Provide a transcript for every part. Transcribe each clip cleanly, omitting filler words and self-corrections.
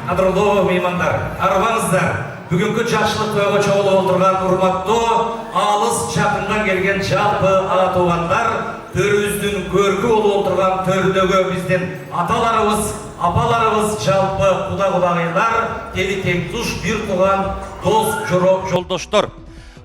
Qadırlı meymanlar, arvаңыздар. Бүгінгі жақшылық тойға чоғылып отырған урматтуу, алыс жақындан келген жалпы аға туғандар, төріміздің көркі болып отырған төрдегі бізден аталарымыз, апаларымыз, жалпы құда-құдағилар, тели-тең туш бір туған дос, жолдоштор.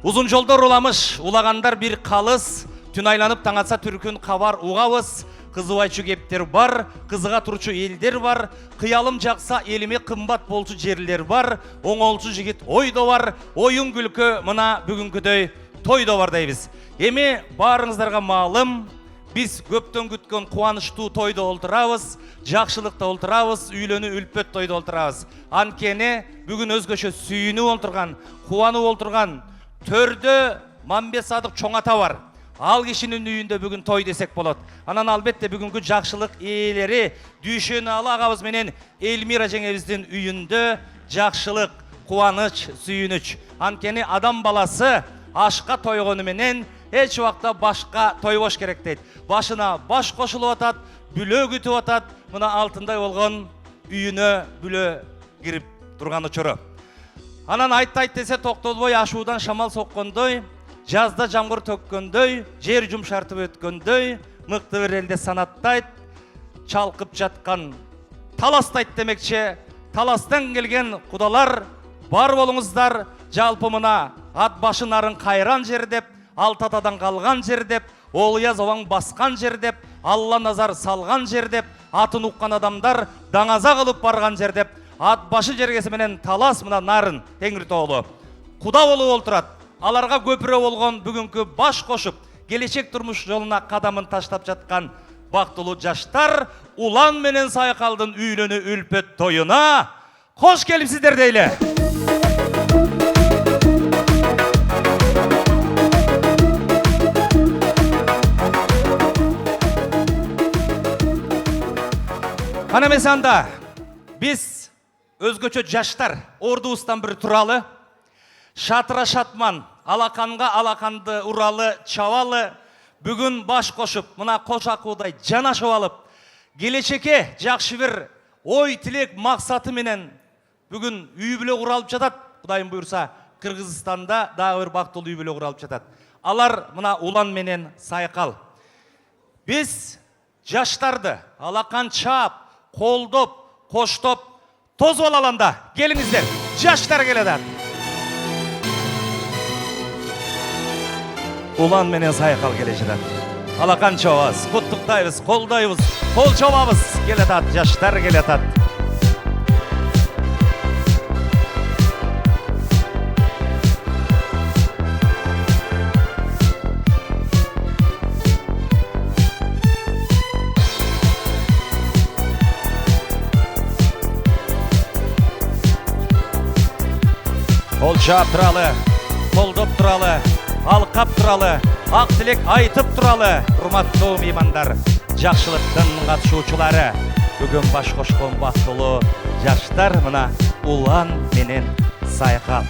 Uzun жолдор уламыш, улағандар бір қалыс, түн айланып таңатса түркін қабар уғавыз, қызуайчу кептер бар, қызыға тұрчу елдер бар, қиялым жақса еліме қымбат болчу жерлер бар, оңолчу жігіт ойда бар, ойын күлкі мына бүгінгідей тойда бар дейбіз. Еме барыңыздарға малым, біз көптен күткен қуаныштуу тойда олтырабыз, жақшылықта олтырабыз, үйлені үлпет тойда олтырабыз. Анкені бүгін өзгөшө сүйіні олтырған, қуаны олтырған, төрді Мамбет Садық чоңата бар. Ал кишинин үйүндө бүгүн той десек болот. Анан албетте бүгүнкү жакшылык ээлери Дүйшөналы агабыз менен Элмира жеңебиздин үйүндө жакшылык, кубаныч, сүйүнүч. Анткени адам баласы ашка тойгону менен эч убакта башка тойбош керек дейт. Башына баш кошулуп атат, бүлө күтүп атат. Мына алтындай болгон үйүнө бүлө кирип турган учуру. Анан айт десе токтолбой ашуудан шамал соккондой, жазда жамгыр төккөндөй, жер жумшартып өткөндөй, мыкты бир элде санаттайт, чалкып жаткан таластайт демекчи. Таластан келген кудалар бар болуңуздар, жалпы мына ат башын арын кайран жер деп, алтатадан калган жер деп, олуя зоваң баскан жер деп, Алла назар салган жер деп, атын уккан адамдар даңаза кылып барган жер деп, ат башы жергеси менен талас мына нарын Теңир тоолу куда болуп олтурат. Аларга көпүрө болгон бүгүнкү баш кошуп, келечек турмуш жолуна кадамын таштап жаткан бактылуу жаштар улан менен Сайкалдын үйлөнү үлпөт тоюна кош келипсиздер дейле. Ана месанда биз өзгөчө жаштар ордубуздан бир туралы, шатыра шатман, алаканга алаканды уралы чабалы, бүгүн баш кошуп, мына кош акуудай жанашып алып, келечекке жакшы бир ой тилек максаты менен бүгүн үй бүлө куралып жатат. Кудайым буйрса, Кыргызстанда дагы бир бактылуу үй бүлө куралып жатат. Алар мына Улан менен Сайкал. Биз жаштарды алакан чаап, колдоп, коштоп, тозуп алганда келиңиздер, жаштар келет. Улан менен Сайкал келе жатат. Алакан чабабыз, куттуктайбыз, колдойбуз, кол чабабыз, келетат, жаштар келетат. Кол чаап туралы, колдоп туралы, алкап туралы, ак тилек айтып туралы, урматтуу меймандар, жакшылыктын катышуучулары, бүгүн баш кошкон бактылуу жаштар мына Улан менен Сайкал.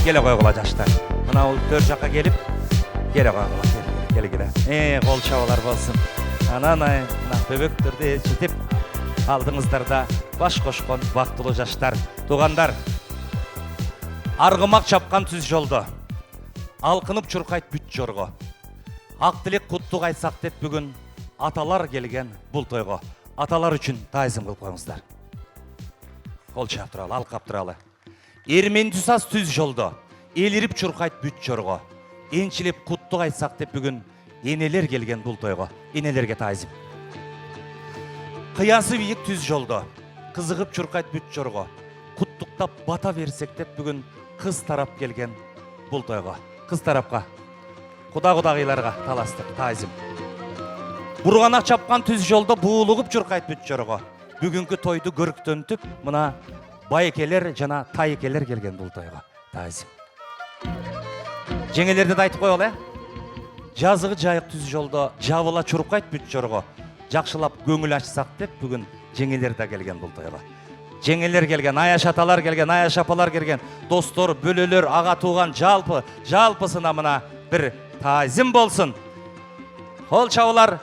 Келе койгула жаштар. Мына ул төр жакка келип, келе койгула. Келе. Кол чабалар болсун. Анан мына бөбөктөрдү жетип алдыңыздарда баш кошкон бактылуу жаштар. Тугандар, аргымак чапкан түз жолдо, алкынып чуркайт бүт жорго. Ак тилек куттук айтсак деп бүгүн аталар келген бул тойго. Аталар үчүн таазим кылып коюңуздар. Кол чаап туралы, алкап туралы. Эрмен тусас түз жолдо, элирип чуркайт бүт жорго. Энчилеп куттук айтсак деп бүгүн энелер келген бул тойго. Энелерге таазим. Кыясы бийик түз жолдо, кызыгып чуркайт бүт жорго. Куттуктап бата берсек деп бүгүн кыз тарап келген бул тойго. Кыз тарапка, куда-кудагыйларга таластык, таазим. Бурганак чапкан түз жолдо буулугуп чуркайт бүт жорго. Бүгүнкү тойду көрктөнтүп, мына байекелер жана тайекелер келген бул тойго. Таазим. Жеңелерди да айтып коелу, жазыгы жайык түз жолдо жабыла чуркайт бүт жорго. Жакшылап көңүл ачсак деп бүгүн жеңелер да келген бул тойго. Жеңелер келген, аяш аталар келген, аяш апалар келген, достор, бөлөлөр, ага туган жалпысына мына бир таазим болсун. Кол чабалар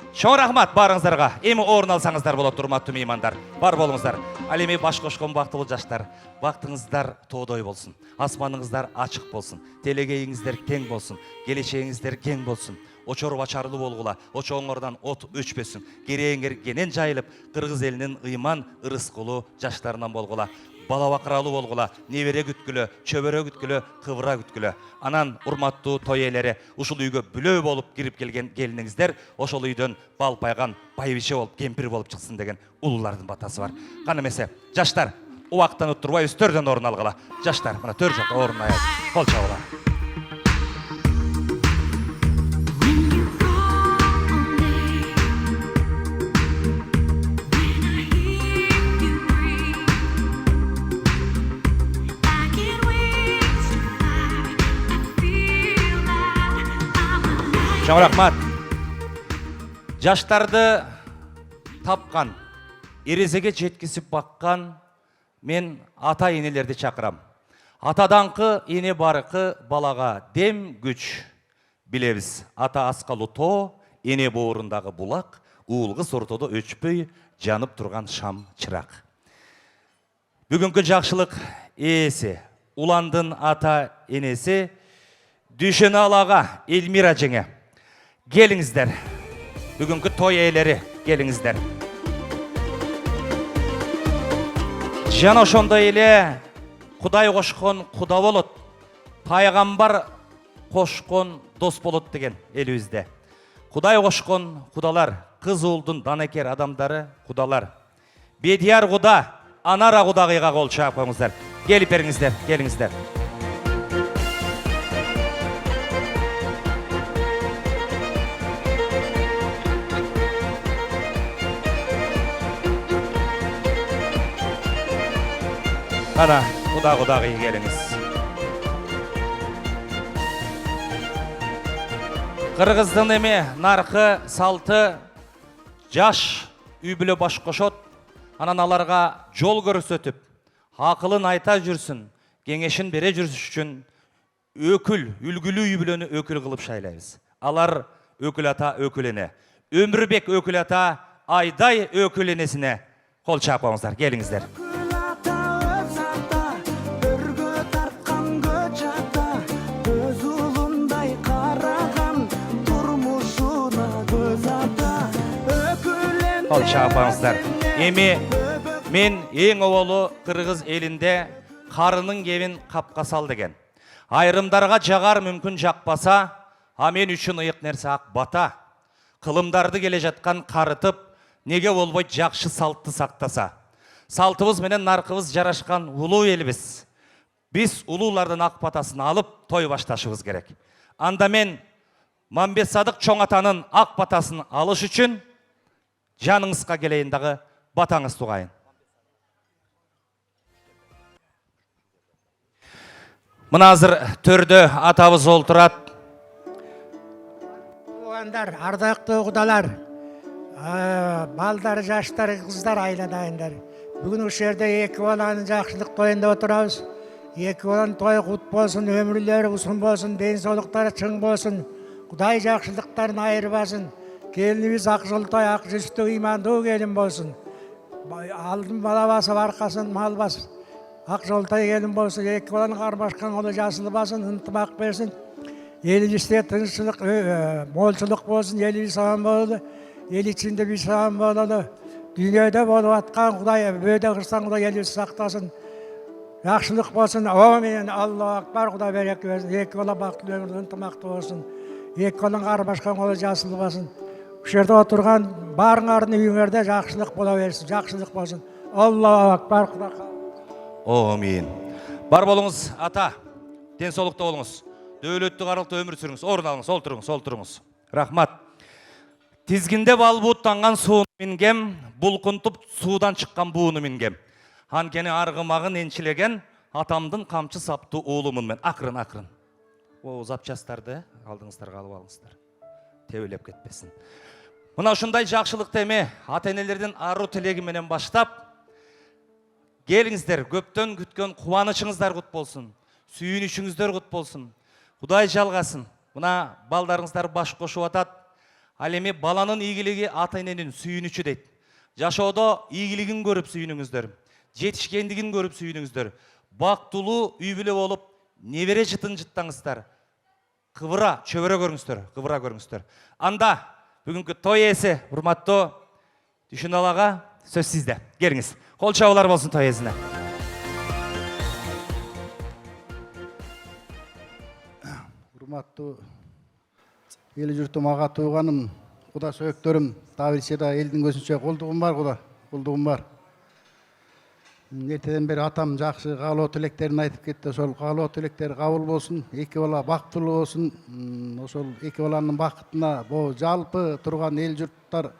Чоң рахмат барыңыздарға. Эми орын алсаңыздар болот, урматтуу меймандар. Бар болуңуздар. Ал эми баш кошкон бактылуу жаштар, бактыңыздар тоодой болсун. Асманыңыздар ачык болсун. Телегейиңиздер тең болсун. Келечегиңиздер кең болсун. Очор бачарлуу болгула, очоңордан от өчпөсүн. Кереңер кенен жайылып, кыргыз элинин ыйман, ырыскулуу жаштарынан болгула. Бала бакыралуу болгула, небере күткүлө, чөбөрө күткүлө, кыбыра күткүлө. Анан урматтуу той ээлери, ушул үйгө бүлөө болуп кирип келген келиниңиздер ошол үйдөн балпайган байбиче болуп, кемпир болуп чыксын деген улуулардын батасы бар. Кана эмесе, жаштар, убактан уттурбайбыз, төрдөн орун алгыла. Жаштар, мына төр жакка орун аяп, кол чабыла. Чоң рахмат. Жаштарды тапкан, эрезеге жеткизип баккан мен ата энелерди чакырам. Атаданкы эне барыкы балага дем күч. Билебиз, ата аскалуу тоо, эне боорундагы булак, уулгы сортодо өчпөй жанып турган шам чырак. Бүгүнкү жакшылык ээси, уландын ата энеси Дүйшеналага Элмира жеңе. Келиңиздер. Бүгүнкү той ээлери келиңиздер. Жана ошондой эле Кудай кошкон куда болот, пайгамбар кошкон дос болот деген элибизде. Кудай кошкон кудалар, кыз уулдун данекер адамдары кудалар. Бедияр куда, Анара кудагыйга кол чаап коюңуздар. Келип бериңиздер, келиңиздер. Ана, кудагыйы келиңиз. Кыргыздын эми наркы, салты, жаш үй бүлө баш кошот, анан аларга жол көрсөтүп, акылын айта жүрсүн, кеңешин бере жүрүш үчүн өкүл, үлгүлүү үй бүлөнү өкүл кылып шайлайбыз. Алар өкүл ата, өкүл эне. Өмүрбек өкүл ата, Айдай өкүл энесине кол чапаңыздар, келиңиздер. Кол чапаңыздар. Эми мен эң оболу кыргыз элинде карынын кебин капка сал деген. Айрымдарга жагар мүмкүн жакпаса, а мен үчүн ыйык нерсе ак бата. Кылымдарды келе жаткан карытып, неге болбойт жакшы салтты сактаса. Салтыбыз менен наркыбыз жарашкан улуу элибиз. Биз улуулардын ак батасын алып той башташыбыз керек. Анда мен Мамбет Садык чоң атанын ак батасын алыш үчүн жаныңызга келейин дагы батаңыз тугайын. Мына азыр төрдө атабыз олтурат. Уландар, ардактуу кудалар, балдар, жаштар, кыздар, айладайындар. Бүгүн ушул жерде эки баланын жакшылык тоюнда отурабыз. Эки баланын тою кут болсун, өмүрлөрү узун болсун, ден соолуктары чың болсун. Кудай жакшылыктарын айырбасын. Келинибиз ак жолтой, ак жүзтүү, ыймандуу келин болсун. Алдын бала басып, аркасын мал басып. Ак жолтой келин болсун, эки баланын кармашкан колу жасылбасын, ынтымак берсин. Элибизде тынччылык, молчулук болсун, элибиз аман бололу. Эл ичинде биз аман бололу. Дүйнөдө болуп аткан Кудай, бөөдө кырсан Кудай элибизди сактасын. Жакшылык болсун. Амин. Аллаху акбар. Кудай береке берсин. Эки бала бактылуу өмүрдө ынтымактуу болсун. Эки баланын кармашкан колу жасылбасын. Ушул жерде отурган баарыңардын үйүңөрдө жакшылык боло берсин, жакшылык болсун. Аллаху акбар. Кудай Амин. Бар болуңуз ата, ден соолукта болуңуз. Дөөлөттүү карылтуу өмүр сүрүңүз. Орун алыңыз, олтуруңуз. Рахмат. Тизгинде балбууттанган сууну мингем, булкунтуп суудан чыккан бууну мингем. Анткени аргымагын энчилеген атамдын камчы саптуу уулумун мен. Акырын. О, запчастарды алдыңыздарга алып алыңыздар. Тебелеп кетпесин. Мына ушундай жакшылыкты эми ата энелердин аруу тилеги менен баштап, келиңиздер, көптөн күткөн кубанычыңыздар кут болсун, сүйүнүшүңүздөр кут болсун. Кудай жалгасын. Мына балдарыңыздар баш кошуп атат. Ал эми баланын ийгилиги ата эненин сүйүнүчү дейт. Жашоодо ийгилигин көрүп сүйүнүңүздөр. Жетишкендигин көрүп сүйүнүңүздөр. Бактылуу үй бүлө болуп, небере жытын жыттаңыздар. Кыбыра, чөбөрө көрүңүздөр, кыбыра көрүңүздөр. Анда бүгүнкү той ээси, урматтуу Түшүнал ага, сөз сизде. Келиңиз. Кол чабуулар болсун той ээсине. Урматтуу эл журтум, ага тууганым, куда сөөктөрүм, табирче да элдин көзүнчө колдугум бар, куда колдугум бар. Эртеден бери атам жакшы каалоо тилектерин айтып кетти. Ошол каалоо тилектер кабыл болсун, эки бала бактылуу болсун. Ошол эки баланын бакытына бул жалпы турган эл журттар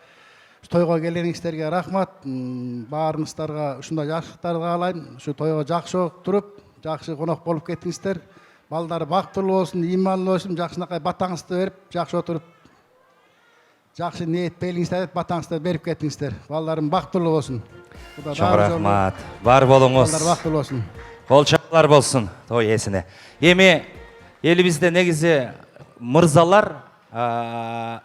тойго келгениңиздерге рахмат. Баарыңыздарга ушундай жакшылыктарды каалайм. Ушу тойго жакшы болуп туруп, жакшы конок болуп кеттиңиздер. Балдары бактылуу болсун, ыйманлуу болсун, жакшынакай батаңызды берип, жакшы отуруп, жакшы ниет белиңизди айтып, батаңызды берип кеттиңиздер. Балдарым бактылуу болсун. Чоң рахмат. Бар болуңуз. Балдар бактылуу болсун. Кол чабуулар болсун той ээсине. Эми элибизде негизи мырзалар,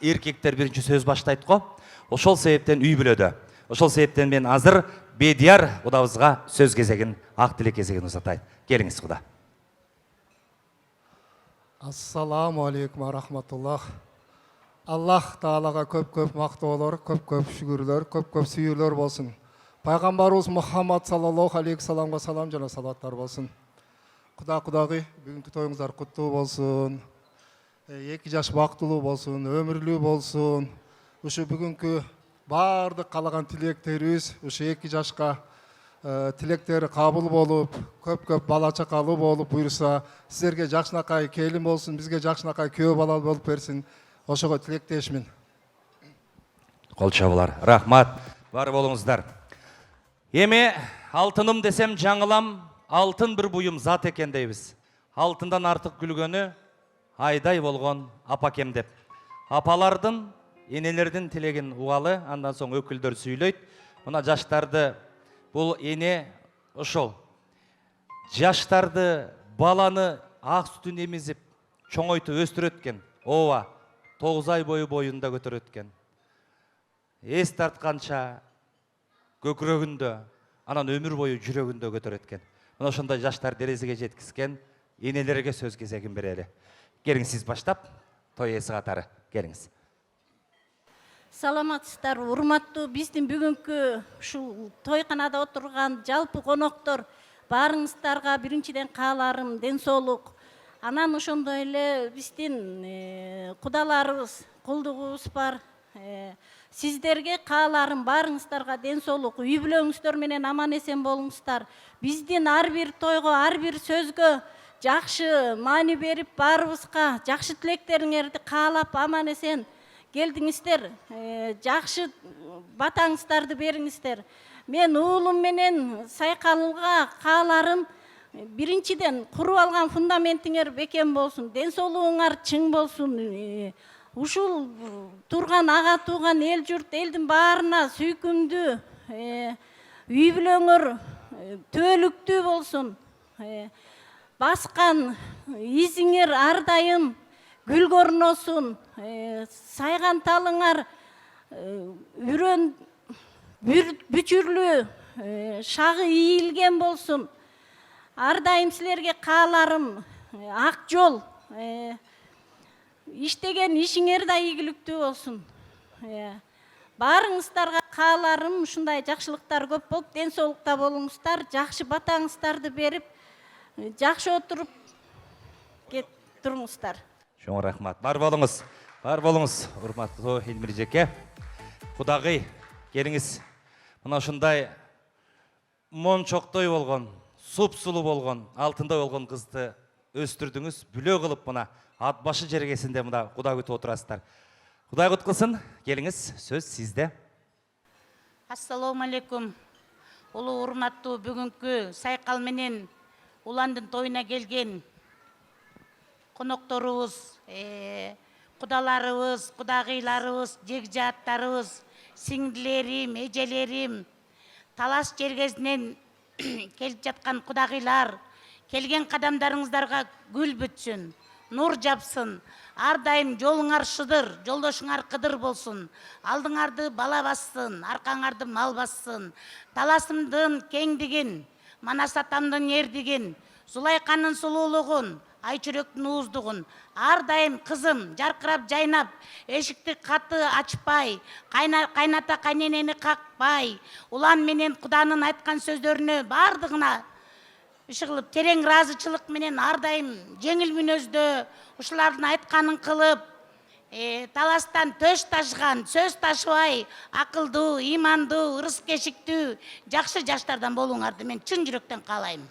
эркектер биринчи сөз баштайт го. Ошол себептен үй бүлөдө. Ошол себептен мен азыр Бедияр кудабызга сөз кезегин, ак тилек кезегин узатайт. Келиңиз куда. Ассаламу алейкум рахматуллах. Аллах Таалага көп-көп мактоолор, көп-көп шүгүрлөр, көп-көп сүйүүлөр болсун. Пайгамбарыбыз Мухаммад саллаллаху алейхи саламга салам жана салаттар болсун. Кудагый, бүгүнкү тоюңуздар куттуу болсун. Эки жаш бактылуу болсун, өмүрлүү болсун. Ушу бүгүнкү баардык каалаган тилектерибиз ушу эки жашка тилектери кабыл болуп, көп-көп бала чакалуу болуп буйруса, силерге жакшынакай келин болсун, бизге жакшынакай күйөө бала болуп берсин. Ошого тилектешмин. Кол чабуулар. Рахмат. Бар болуңуздар. Эми алтыным десем жаңылам, алтын бир буюм зат экен дейбиз. Алтындан артык күлгөнү айдай болгон апакем деп. Апалардын, энелердин тилегин угалы, андан соң өкүлдөр сүйлөйт. Мына жаштарды бул эне ошол. Жаштарды, баланы ак сүтүн эмизип, чоңойтуп өстүрөт экен. Ооба, 9 ай бою боюнда көтөрөт экен. Эс тартканча көкүрөгүндө, анан өмүр бою жүрөгүндө көтөрөт экен. Мына ошондой жаштар дерезеге жеткизген энелерге сөз кезегин берели. Келиңиз сиз баштап, той ээси катары. Келиңиз. Саламатсыздар, урматтуу биздин бүгүнкү ушул тойканада отурган жалпы коноктор, баарыңыздарга биринчиден кааларым ден соолук. Анан ошондой эле биздин кудаларыбыз, кулдугубуз бар. Сиздерге кааларым баарыңыздарга ден соолук, үй бүлөңүздөр менен аман эсен болуңуздар. Биздин ар бир тойго, ар бир сөзгө жакшы маани берип, баарыбызга жакшы тилектериңерди каалап аман эсен келдиңиздер. Жакшы батаңыздарды бериңиздер. Мен уулум менен Сайкалга кааларым биринчиден куруп алган фундаментиңер бекем болсун, ден соолугуңар чың болсун. Ушул турган ага тууган эл журт, элдин баарына сүйкүмдүү, үй бүлөңөр төөлүктүү болсун. Баскан изиңер ар дайым гүл көрүнөсүн. Сайган талыңар үрөн бүчүрлүү, шагы ийилген болсун. Ар дайым силерге кааларым ак жол. Иштеген ишиңер да ийгиликтүү болсун. Баарыңыздарга кааларым ушундай жакшылыктар көп болуп, ден соолукта болуңуздар, жакшы батаңыздарды берип, жакшы отуруп кет туруңуздар. Чоң рахмат. Бар болуңуз. Бар болуңуз, урматтуу Элмир жеке. Кудагый, келиңиз. Мына ушундай мончоктой болгон, суп-сулуу болгон, алтындай болгон кызды өстүрдүңүз, бүлө кылып мына ат башы жергесинде мына Кудай күтүп отурасыздар. Кудай куткылсын, келиңиз, сөз сизде. Ассаламу алейкум. Улуу урматтуу бүгүнкү Сайкал менен Уландын тоюна келген конокторубуз, кудаларыбыз, кудагыйларыбыз, жегжааттарыбыз, сиңдилерим, эжелерим, талаш жергесинен келип жаткан кудагыйлар, келген кадамдарыңыздарга гүл бүтсүн, нур жапсын. Ар дайым жолуңар шыдыр, жолдошуңар кыдыр болсун. Алдыңарды бала бассын, аркаңарды мал бассын. Таласымдын кеңдигин, Манас атамдын эрдигин, Зулайканын сулуулугун, Айчүрөктүн ууздугун. Ар дайым кызым жаркырап жайнап, эшикти каты ачпай, кайната кайненени какпай, улан менен Куданын айткан сөздөрүнө бардыгына иши кылып терең ыраазычылык менен ар дайым жеңил мүнөздө ушулардын айтканын кылып, таластан төш ташыган, сөз ташыбай, акылдуу, ыймандуу, ырыс кешиктүү, жакшы жаштардан болуңарды мен чын жүрөктөн каалайм.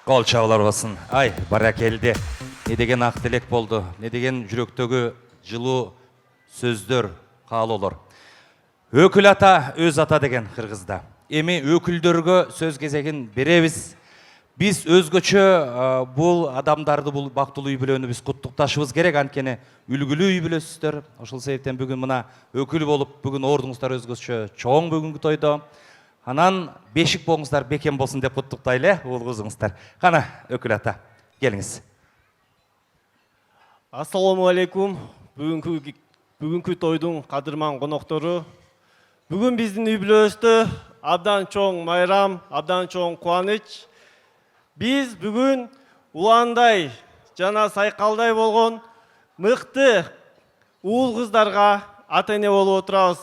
Кол чабылар болсын. Ай, баракелде. Не деген ак тилек болду, не деген жүрөктөгү жылуу сөздөр, каалоолор. Өкүл ата, өз ата деген кыргызда. Эми өкүлдөргө сөз кезегин беребиз. Биз өзгөчө бул адамдарды, бул бактылуу үй бүлөнү биз куттукташыбыз керек, анткени үлгүлүү үй бүлөсүздөр. Ошол себептен бүгүн мына өкүл болуп, бүгүн ордуңуздар өзгөчө чоң бүгүнкү тойдо. Анан бешик болуңуздар бекем болсун деп куттуктайлы, уул кызыңыздар. Кана, өкүл ата, келиңиз. Ассаламу алейкум. Бүгүнкү тойдун кадырман коноктору. Бүгүн биздин үй бүлөбүздө абдан чоң майрам, абдан чоң кубаныч. Биз бүгүн уландай жана сайкалдай болгон мыкты уул кыздарга ата эне болуп отурабыз.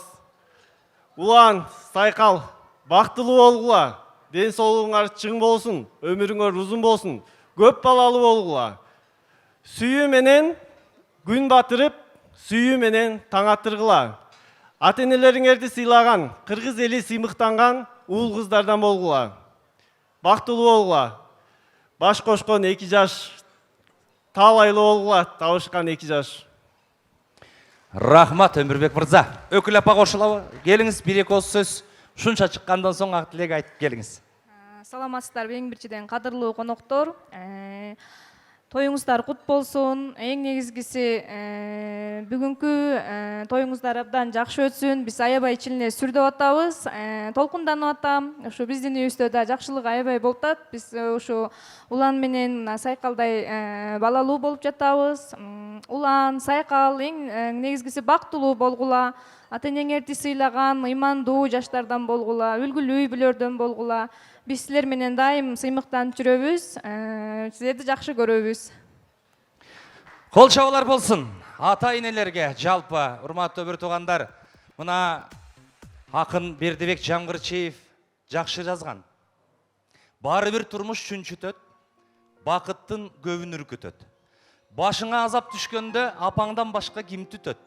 Улан, сайкал, бактылуу болгула, ден соолугуңар чың болсун, өмүрүңөр узун болсун, көп балалуу болгула. Сүйүү менен күн батырып, сүйүү менен таң атыргыла. Ата энелериңерди сыйлаган, кыргыз эли сыймыктанган уул кыздардан болгула. Бактылуу болгула. Баш кошкон 2 жаш, таалайлуу болгула, табышкан 2 жаш. Рахмат, Өмүрбек мырза. Өкүл апа кошулабы? Келиңиз, 1-2 ооз сөз. Шунча чыккандан соң ак тилек айтып келиңиз. Саламатсыздарбы, эң бирчиден кадырлуу коноктор. Тоюңуздар кут болсун. Эң негизгиси бүгүнкү тоюңуздар абдан жакшы өтсүн. Биз аябай ичине сүрдөп атабыз, толкунданып атам. Ушу биздин үйүбүздө да жакшылык аябай болуп атат. Биз ушу улан менен сайкалдай балалуу болуп жатабыз. Улан, сайкал эң негизгиси бактылуу болгула. Ата энеңерди сыйлаган, ыймандуу жаштардан болгула, үлгүлүү үй бүлөрдөн болгула. Биз силер менен дайым сыймыктанып жүрөбүз, силерди жакшы көрөбүз. Кол чабуулар болсун. Ата энелерге жалпы, урматтуу бір туугандар, мына акын Бердибек Жамгырчиев жакшы жазган. Бары бир турмуш чүнчүтөт, бакыттын көбүн үркүтөт. Башыңа азап түшкөндө апаңдан башка ким түтөт?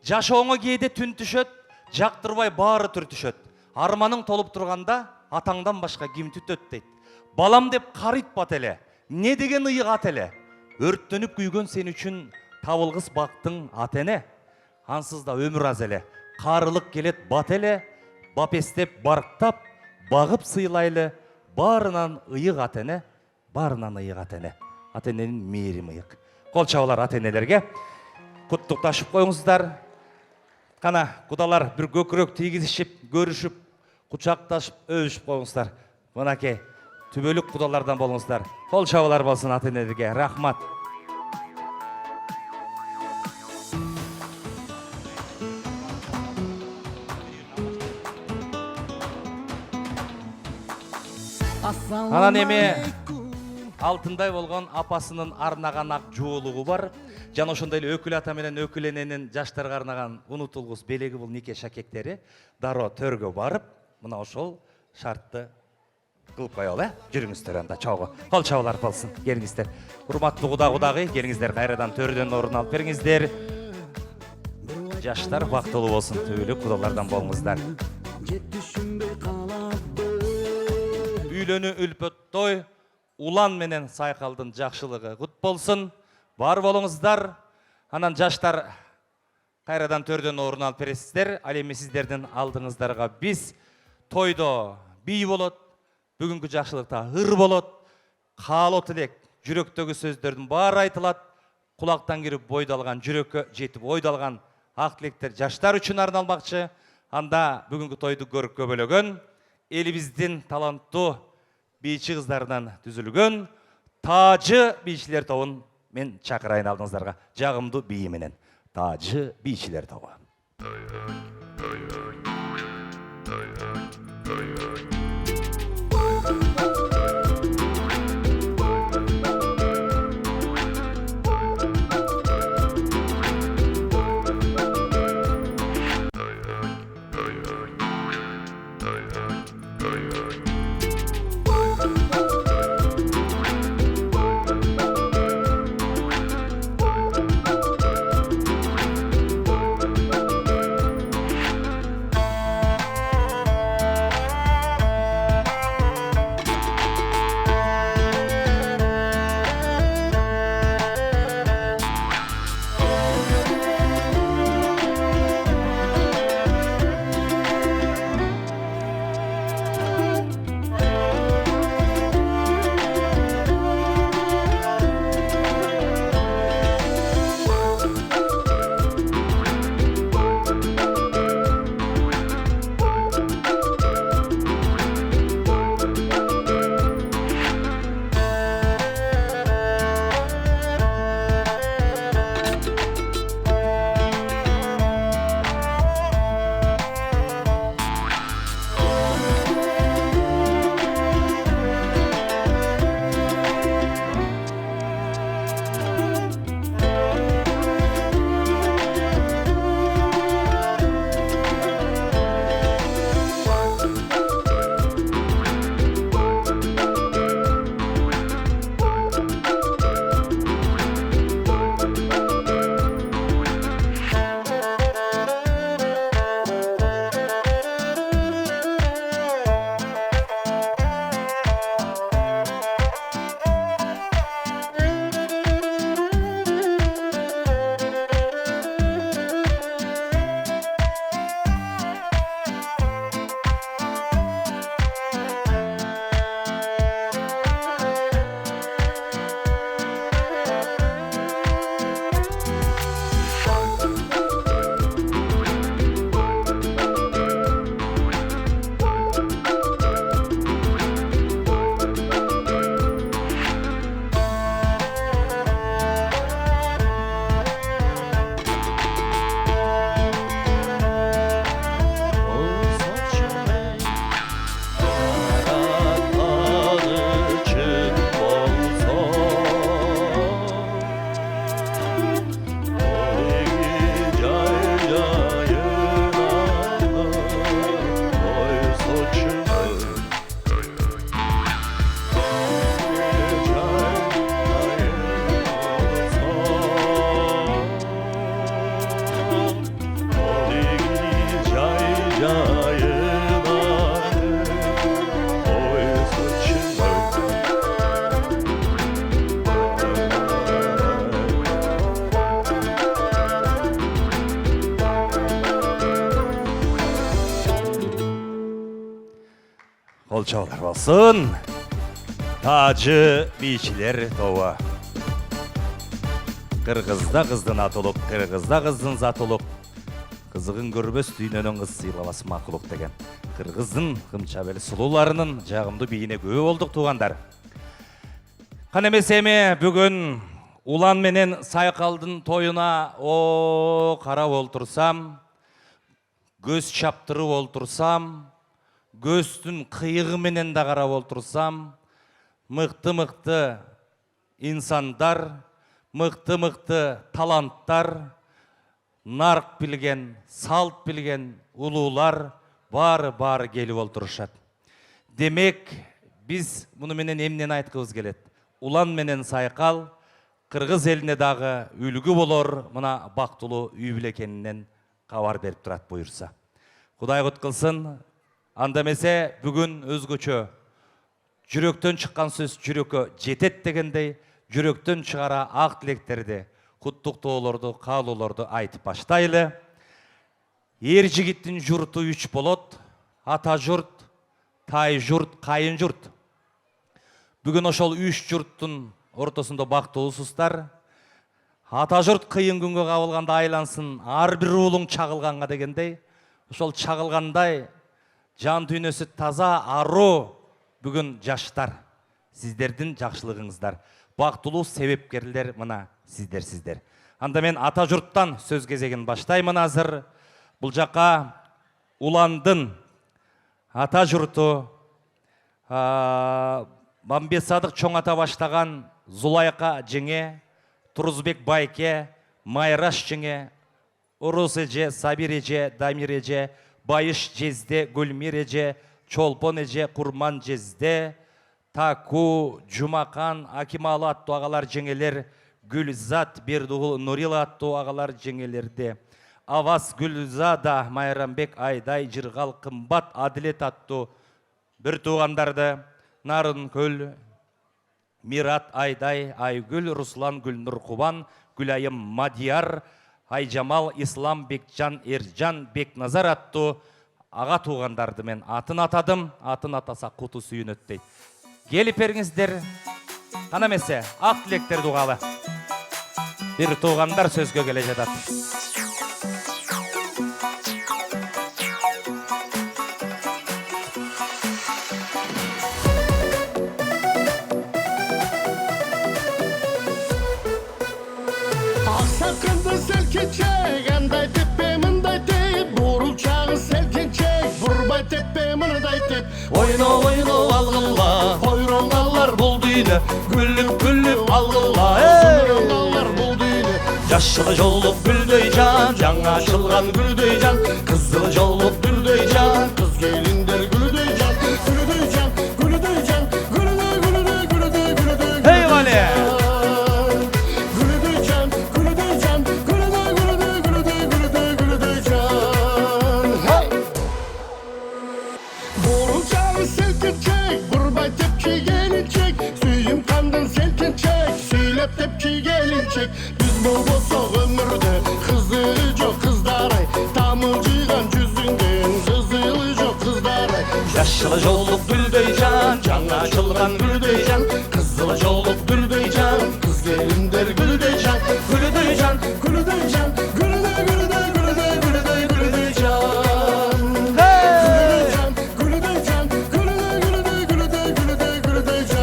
Жашооңо кээде түн түшөт, жактырбай баары түртүшөт. Арманың толуп турганда атаңдан башка ким түтөт дейт. Балам деп карыйтпат эле, не деген ыйык эле. Өрттөнүп күйгөн сен үчүн табылгыс бактың ата эне. Ансыз да өмүр аз эле, карылык келет бат эле, бапестеп барктап, багып сыйлайлы, баарынан ыйык ата эне, баарынан ыйык ата эне. Ата эненин мээрим ыйык. Кол чабуулар ата энелерге. Куттукташып коюңуздар. Кана, кудалар бир көкүрөк тийгизишип, көрүшүп, кучакташып, өбүшүп коюңуздар. Мынакей түбөлүк кудалардан болуңуздар. Кол чабуулар болсун ата энелерге. Рахмат. Анан эми алтындай болгон апасынын арнаган ак жоолугу бар. Жана ошондой эле өкүл ата менен өкүл эненин жаштарга арнаган унутулгус белеги бул нике шакектери дароо төргө барып, мына ошол шартты кылып коелу, жүрүңүздөр анда чогуу. Кол чабуулар болсун. Келиңиздер. Урматтуу кудагый, келиңиздер кайрадан төрдөн орун алып бериңиздер. Жаштар бактылуу болсун, түбөлүк кудалардан болуңуздар. Үйлөнүү үлпөт той, улан менен сайкалдын жакшылыгы кут болсун. Бар болуңуздар. Анан жаштар кайрадан төрдөн орун алып бересиздер. Ал эми сиздердин алдыңыздарга биз тойдо бий болот, бүгүнкү жакшылыкта ыр болот, каалоо тилек, жүрөктөгү сөздөрдүн баары айтылат. Кулактан кирип бойдо алган, жүрөккө жетип ойдо алган ак тилектер жаштар үчүн арналмакчы. Анда бүгүнкү тойду көрккө бөлөгөн элибиздин таланттуу бийчи кыздарынан түзүлгөн Таажы бийчилер тобун мен чакырайын алдыңыздарга жагымдуу бии менен Тажы бийчилер тобу. Kolçalar olsun. Tacı biyçiler тобу. Kırgızda kızdın atılık, kırgızda kızdın zatılık. Kızығын көрбөс дүйнөнөн кыз сыйлабас макулук деген. Кыргыздын кымчабел сулууларынын жагымдуу бийине күбө болдук туугандар. Кана эмесе эми бүгүн улан менен сайкалдын тоюна карап олтурсам, көз чаптырып олтурсам, көздүн кыйыгы менен да карап олтурсам, мыкты инсандар, мыкты таланттар, нарк билген, салт билген улуулар баары келип олтурушат. Демек, биз муну менен эмнени айткыбыз келет? Улан менен сайкал кыргыз элине дагы үлгү болор мына бактылуу үй бүлө экенинен кабар берип турат буюрса. Кудай кут кылсын. Анда эмесе бүгүн өзгөчө жүрөктөн чыккан сөз жүрөккө жетет дегендей, жүрөктөн чыгара ак тилектерди, куттуктоолорду, каалоолорду айтып баштайлы. Эр жигиттин журту 3 болот: ата журт, тай журт, кайын журт. Бүгүн ошол 3 журттун ортосунда бактылуусуздар. Ата журт кыйын күнгө кабылганда айлансын, ар бир уулуң чагылганга дегендей, ошол чагылгандай жан дүйнөсү таза, аруу бүгүн жаштар, сиздердин жакшылыгыңыздар. бактылуу себепкерлер мына сиздер. Анда мен ата журттан сөз кезегин баштаймын азыр. Бул жакка Уландын ата журту Мамбет Садык чоң ата баштаган Зулайка жеңе, Турузбек байке, Майраш жеңе, Урус эже, Сабир эже, Дамир эже, Байыш жезде, Гүлмир эже, Чолпон эже, Курман жезде, Таку, Жумакан, Акималы аттуу агалар жеңелер, Гүлзат, Бердугул, Нурила аттуу агалар жеңелерде. Авас Гүлзада, Майрамбек Айдай, Жыргал Кымбат, Адилет аттуу бір туғандарды, Нарынкөл, Мират Айдай, Айгүл, Руслан Гүлнұр Кубан, Гүлайым Мадияр, Айжамал, Ислам Бекжан, Эржан Бекназар аттуу аға туғандарды мен атын атадым, атын атаса құты сүйін өттейді. Келіп беріңіздер, қанамесе, ақ тілектер туғалы. Bir туғандар сөзге келе жатады. Ақсақалды селкенчек, андай теппе мындай теп, бурыл чағы селкенчек, бурбай теппе мындай теп. Ойно алғыла, ойронғалар бұл дейді, күліп алғыла. Ойронғалар бұл дейді. Жашылы жолып гүлдөй жан, жаңа ашылған гүлдөй жан, қызылы жолып гүлдөй жан, Қыз келіндер гүлдөй жан, гүлдөй жан, гүлдөй жан, гүлдөй. Hey Vali! Gülüdüy can, gülüdüy can. Hey! Borun çağı selkençek, burbay tepki gelinçek, suyum kandın selkençek, süylep tepki gelinçek. Biz bol bolsak ömürde, kızılı çok kızdaray, tamılcıgan yüzünden, kızılı çok kızdaray. Жашылы жолып гүлдөй жан, жаңа ашылған гүлдөй жан, қызылы жолып гүлдөй жан, Kız gelinler gülüdüy can, gülüdüy can, gülüdüy can, gülüdüy can. Gülüdüy can, gülüdüy can, gülüdüy can.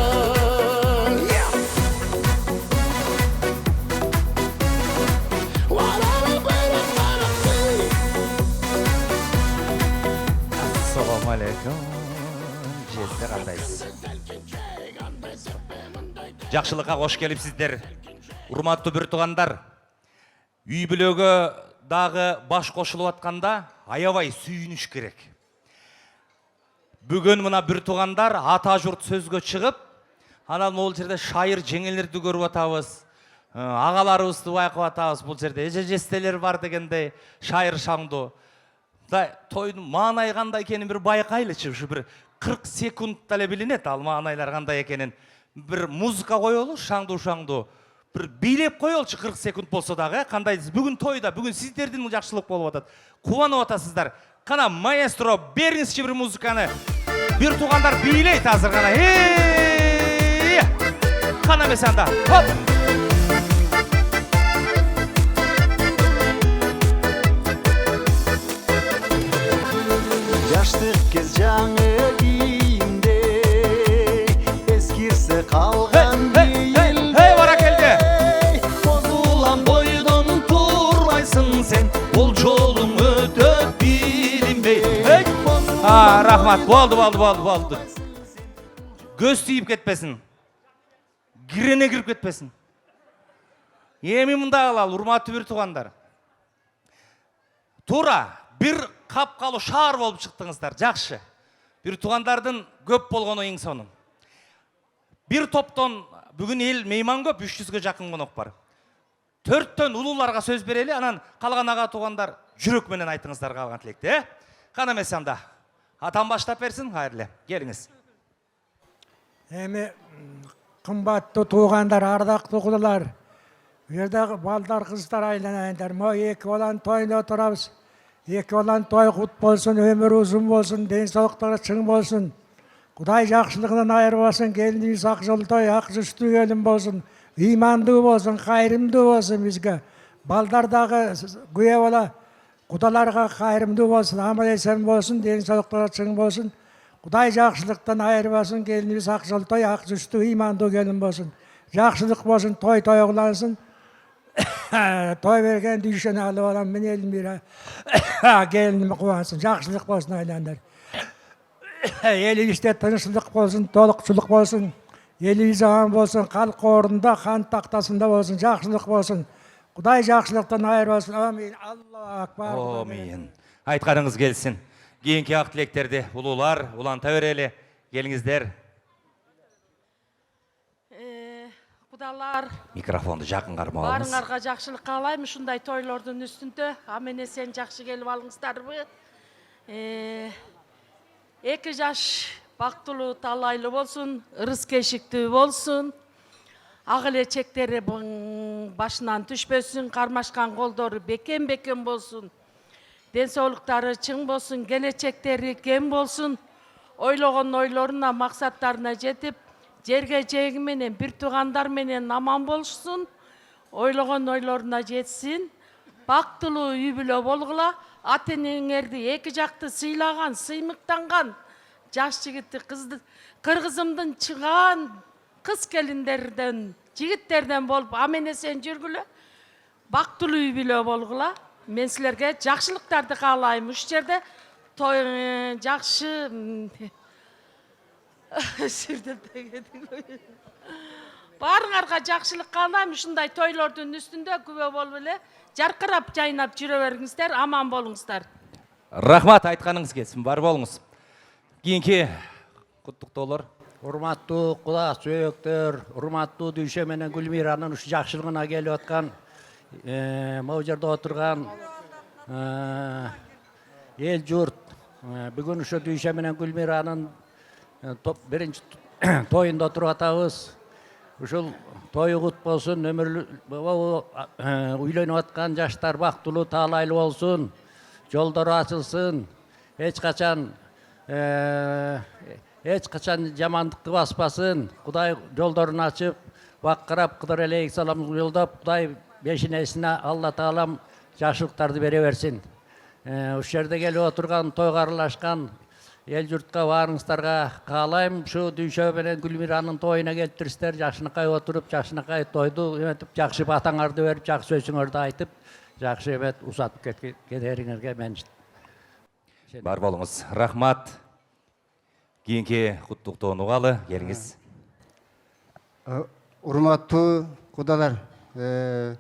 Assalamu alaikum. Жезде қандайсыз? Жақшылыққа қош келіпсіздер. Урматтуу бір туғандар. Үй бүлөгі дағы баш қошылып атқанда аябай сүйініш керек. Бүгін мына бір туғандар ата жұрт сөзге шығып, анан ол жерде шайыр жеңелерді көріп атабыз. Ағаларыбызды байқап атабыз. Бұл жерде эже-жестелер бар дегенде шайыр шаңды. Тойдың маанай қандай екенін бір байқайлычы, бір 40 секундта эле билинет ал маанайлар кандай экенин. Бір музыка коелу, шаңду, бір бийлеп коелчу 40 секунд болсо дагы, кандай бүгүн тойда, бүгүн сиздердин жакшылык болуп атат. Кубанып атасыздар. Кана маэстро бериңизчи бір музыканы. Бир тугандар бийлейт азыр кана. Кана месанда. Хоп! Жаштык кез жаңы кийимде эскирсе калган Hey бара келди. Бозулам бойдон турбайсың сен, бул жолуң өтөп билинбей. Рахмат. Болду. Көз түйүп кетпесин. Кирене кирип кетпесин. Эми мындай кылалы, урматтуу бир тугандар. Туура бир капкалуу шаар болуп чыктыңыздар, жакшы. Бир тугандардын көп болгону эң сонун. Бир топтон бүгүн эл мейман көп, 300ге жакын конок бар. 4төн улууларга сөз берели, анан калган ага тугандар жүрөк менен айтыңыздар калган тилекти, Кана эмес анда. Атам баштап берсин, кайрылы. Келиңиз. Эми кымбаттуу туугандар, ардактуу кудулар. Бу жерде балдар, кыздар айланайындар. Мо эки баланын тоюнда отурабыз. Эки баланын той кут болсун, өмүрү узун болсун, ден соолуктары чың болсун. Кудай жакшылыгынан айырбасын, келинибиз ак жолтой, ак жүзтүү келин болсун, ыймандуу болсун, кайрымдуу болсун бизге. Балдар дагы күйөө бала, кудаларга кайрымдуу болсун, аман эсен болсун, ден соолуктары чың болсун. Кудай жакшылыктан айырбасын, келинибиз ак жолтой, ак жүзтүү, ыймандуу келин болсун. Жақсылық болсын, той тойлансын. Той берген дүйшені алып алам, мен Эльмира. Келінім қуансын, жақсылық болсын айландар. Елімізде тыныштық болсын, толықшылық болсын. Еліміз аман болсын, халық орнында, хан тақтасында болсын, жақсылық болсын. Құдай жақсылықтан айырбасын. Амин. Аллаху акбар. Амин. Айтқаныңыз келсін. Кейінгі ақ тілектерде ұлылар, ұлан тәуірелі келіңіздер. Құдалар, Микрофонды жақын қармауыңыз. барыңарға жақшылық қалаймын, шындай тойлардың үстінде. Амене сен жақшы келіп алыңыздар бұ. 2 жаш бақтылы талайлы болсын, ырыс кешікті болсын. Ағылечектері башынан түшпесін, қармашқан қолдары бекен болсын. Денсаулықтары чың болсын, келечектері кем болсын. Ойлаған ойларына, мақсаттарына жетіп, жерге жегі менен, бір туғандар менен аман болсын. Ойлаған ойларына жетсін. Бақтылы үй бүлө болғыла, ата-энеңерді 2 жақты сыйлаған, сыймықтанған, жаш жігітті қырғызымдың чыған қыз келіндерден, жігіттерден болып, амене сен жүргілі, бақтылы үй бүлө болғыла. Мен сілерге жақшылықтарды қалайым. Үш жерде жақшы барыңарға жақшылық қалайым. Шындай тойлардың үстінде күбе бол біле, жарқырап жайнап жүре беріңіздер, аман болыңыздар. Рахмат, айтқаныңыз келсін, бар болыңыз. Кейінгі құттықтаулар. Урматтуу Куда сүйөктөр, урматтуу Дүйшө менен Гүлмиранын ушу жакшылыгына келип аткан, могу жерде отурган эл журт. Бүгүн ушу Дүйшө менен Гүлмиранын биринчи тоюнда отуруп атабыз. Ушул тою кут болсун, үйлөнүп аткан жаштар бактылуу, таалайлуу болсун, жолдору ачылсын, эч качан жамандыкты баспасын. Кудай жолдорун ачып, бакырап, Кыдыр алейхиссаламды жолдоп, Кудай бешинесине Алла Таалам жакшылыктарды бере берсин. Ушул жерде келип отурган, тойго аралашкан эл журтка баарыңыздарга каалайм. Ушу Дүйшө менен Гүлмиранын тоюна келиптирсиздер, жакшынакай отуруп, жакшынакай тойду эметип, жакшы батаңарды берип, жакшы сөзүңөрдү айтып, жакшы эмет узатып кетериңерге мен Бар болыңыз. Рахмат. Кейінгі құттықтауын ұғалы, келіңіз. Урматтуу кудалар, эң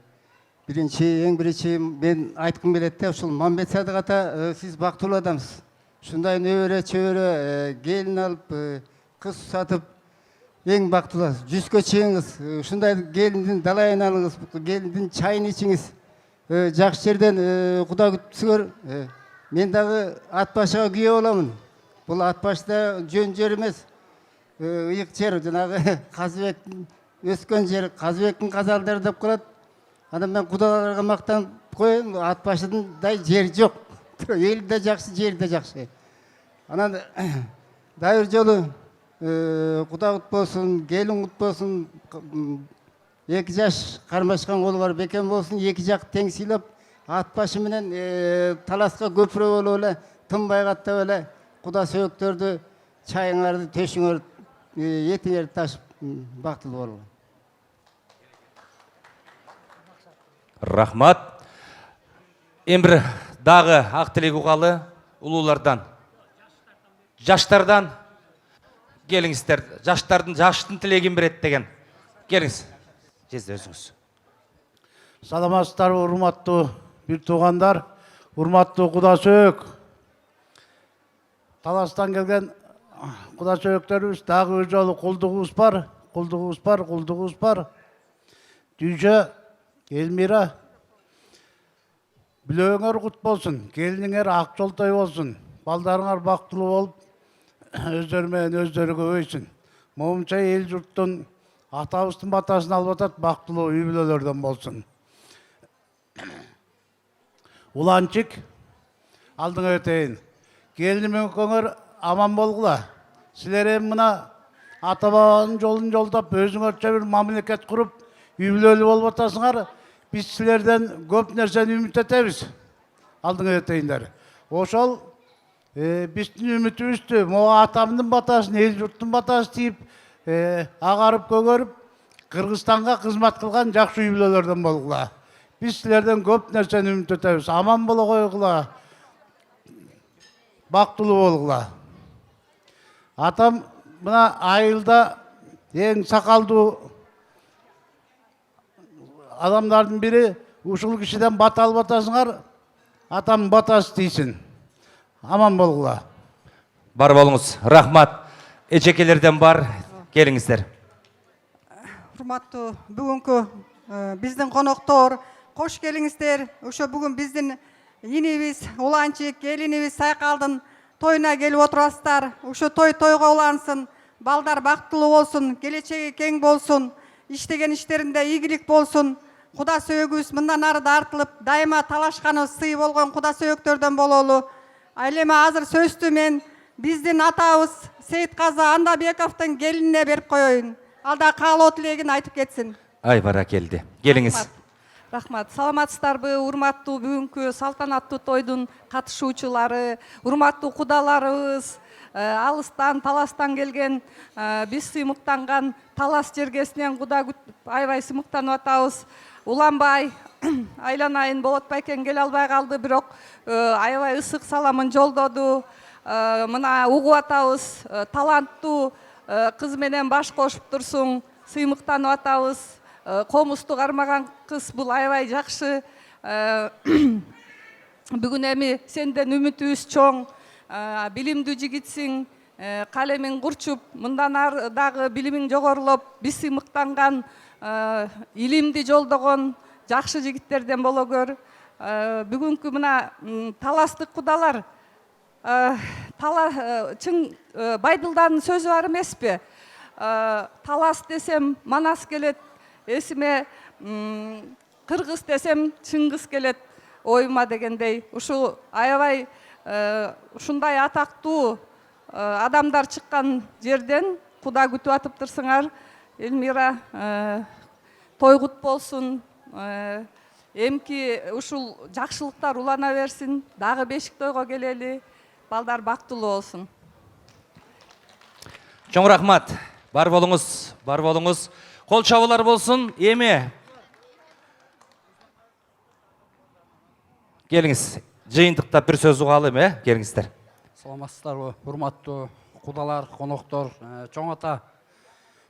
биринчи мен айткым келет да, ушул Мамбет Садык ата, сиз бактылуу адамсыз. Ушундай нөбөрө чөбөрө келин алып, кыз сатып, эң бактылуу. 100кө чыгыңыз, ушундай келиндин далайын алыңыз, келиндин чайын ичиңиз. Жакшы жерден Куда күтсүңөр. Мен дагы ат башыга күйөө боламын. Бұл атбашта жөн жер емес, ұйық жер, жаңағы Қазыбектің өскен жер, Қазыбектің қазалдары деп қалады. Адам мен құдаларға мақтан қойын, атбашыдай жер жоқ. Ел де жақсы, жер де жақсы. Анан дайыр жолы құда құт болсын, келін құт болсын, 2 жаш қармашқан қолы бар бекен болсын, 2 жақ тең сыйлап, атбашы менен таласқа көпірі болу, тынбай қаттап олы. Куда сөөктөрдү, чайыңарды, төшүңөрдү, этиңерди ташып бактылуу болгула. Рахмат. Эми бир дагы ак тилек угалы улуулардан, жаштардан келиңиздер. Жаштын тилегин берет деген. Келиңиз. Жезде өзүңүз. Саламатсыздарбы, урматтуу бир туугандар, урматтуу Куда сөөк. Таластан келген Куда сөөктөрүбүз дагы өз жолу кулдугубуз бар. Дүйшө, Элмира, билөөңөр кут болсун, келиниңер ак жолтой болсун, балдарыңар бактылуу болуп, өздөрү менен өздөрү көбөйсүн. Момунча эл журттун атабыздын батасын алып атат, бактылуу үй бүлөлөрдөн болсун. Уланчык, алдыңа өтейин. Келинимен көңөр аман болгула. Силер мына ата-бабанын жолун жолдоп, өзүңөрчө бир мамлекет куруп, үй бүлөлүү болуп атасыңар. Биз силерден көп нерсени үмүт этебиз. Алдыңа өтейиндер. Ошол биздин үмүтүбүздү, могу атамдын батасын, эл журттун батасын тийип, агарып көгөрүп, Кыргызстанга кызмат кылган жакшы үй бүлөлөрдөн болгула. Биз силерден көп нерсени үмүт этебиз. Аман боло койгула. Бактылуу болгула. Атам мына айылда эң сакалдуу адамдардын бири. Ушул кишиден бата алып атасыңар. Атам батасы тийсин. Аман болгула. Бар болуңуз. Рахмат. Эчекелерден бар. Келиңиздер. Урматтуу бүгүнкү биздин коноктор, кош келиңиздер. Ошо бүгүн биздин инибиз, уланчык, келинибиз Сайкалдын тоюна келип отурасыздар. Ошо тойго улансын, балдар бактылуу болсун, келечеги кең болсун, иштеген иштеринде ийгилик болсун. Куда сөөгүбүз мындан ары да артылып, дайыма талашканыбыз сый болгон куда сөөгтөрдөн бололу. Ал эми азыр сөздү мен биздин атабыз Сейитказы Андабековдун келинине берип коеюн. Ал да каалоо тилегин айтып кетсин. Ай баракелди. Келиңиз. Рахмат. Саламатсыздарбы, урматтуу бүгүнкү салтанаттуу тойдун катышуучулары, урматтуу кудаларыбыз, алыстан, таластан келген, биз сыймыктанган талас жергесинен куда аябай сыймыктанып атабыз. Уланбай, айланайын болот байкен келе албай калды, бирок аябай ысык саламын жолдоду. Мына угуп атабыз, таланттуу кыз менен баш кошуп турсуң, сыймыктанып атабыз. Комусту кармаган кыз бул аябай жакшы. Бүгүн эми сенден үмүтүбүз чоң, билимдүү жигитсиң, калемиң курчуп, мындан ары дагы билимиң жогорулоп, биз сыймыктанган, илимди жолдогон жакшы жигиттерден боло көр. Бүгүнкү мына таластык кудалар, чың Байдылдардын сөзү бар эмеспи? Талас десем Манас келет, эсиме кыргыз десем Чыңгыз келет оюма дегендей. Ушу аябай ушундай атактуу адамдар чыккан жерден куда күтүп атып турсуңар. Элмира, той кут болсун. Эмки ушул жакшылыктар улана берсин. Дагы бешик тойго келели. Балдар бактылуу болсун. Чоң рахмат. Бар болуңуз, бар болуңуз. Кол чабуулар болсун. Эми келиңиз. Жыйынтыкта бир сөз угалы эми, келиңиздер. Саламатсыздарбы, урматтуу кудалар, коноктор, чоң ата.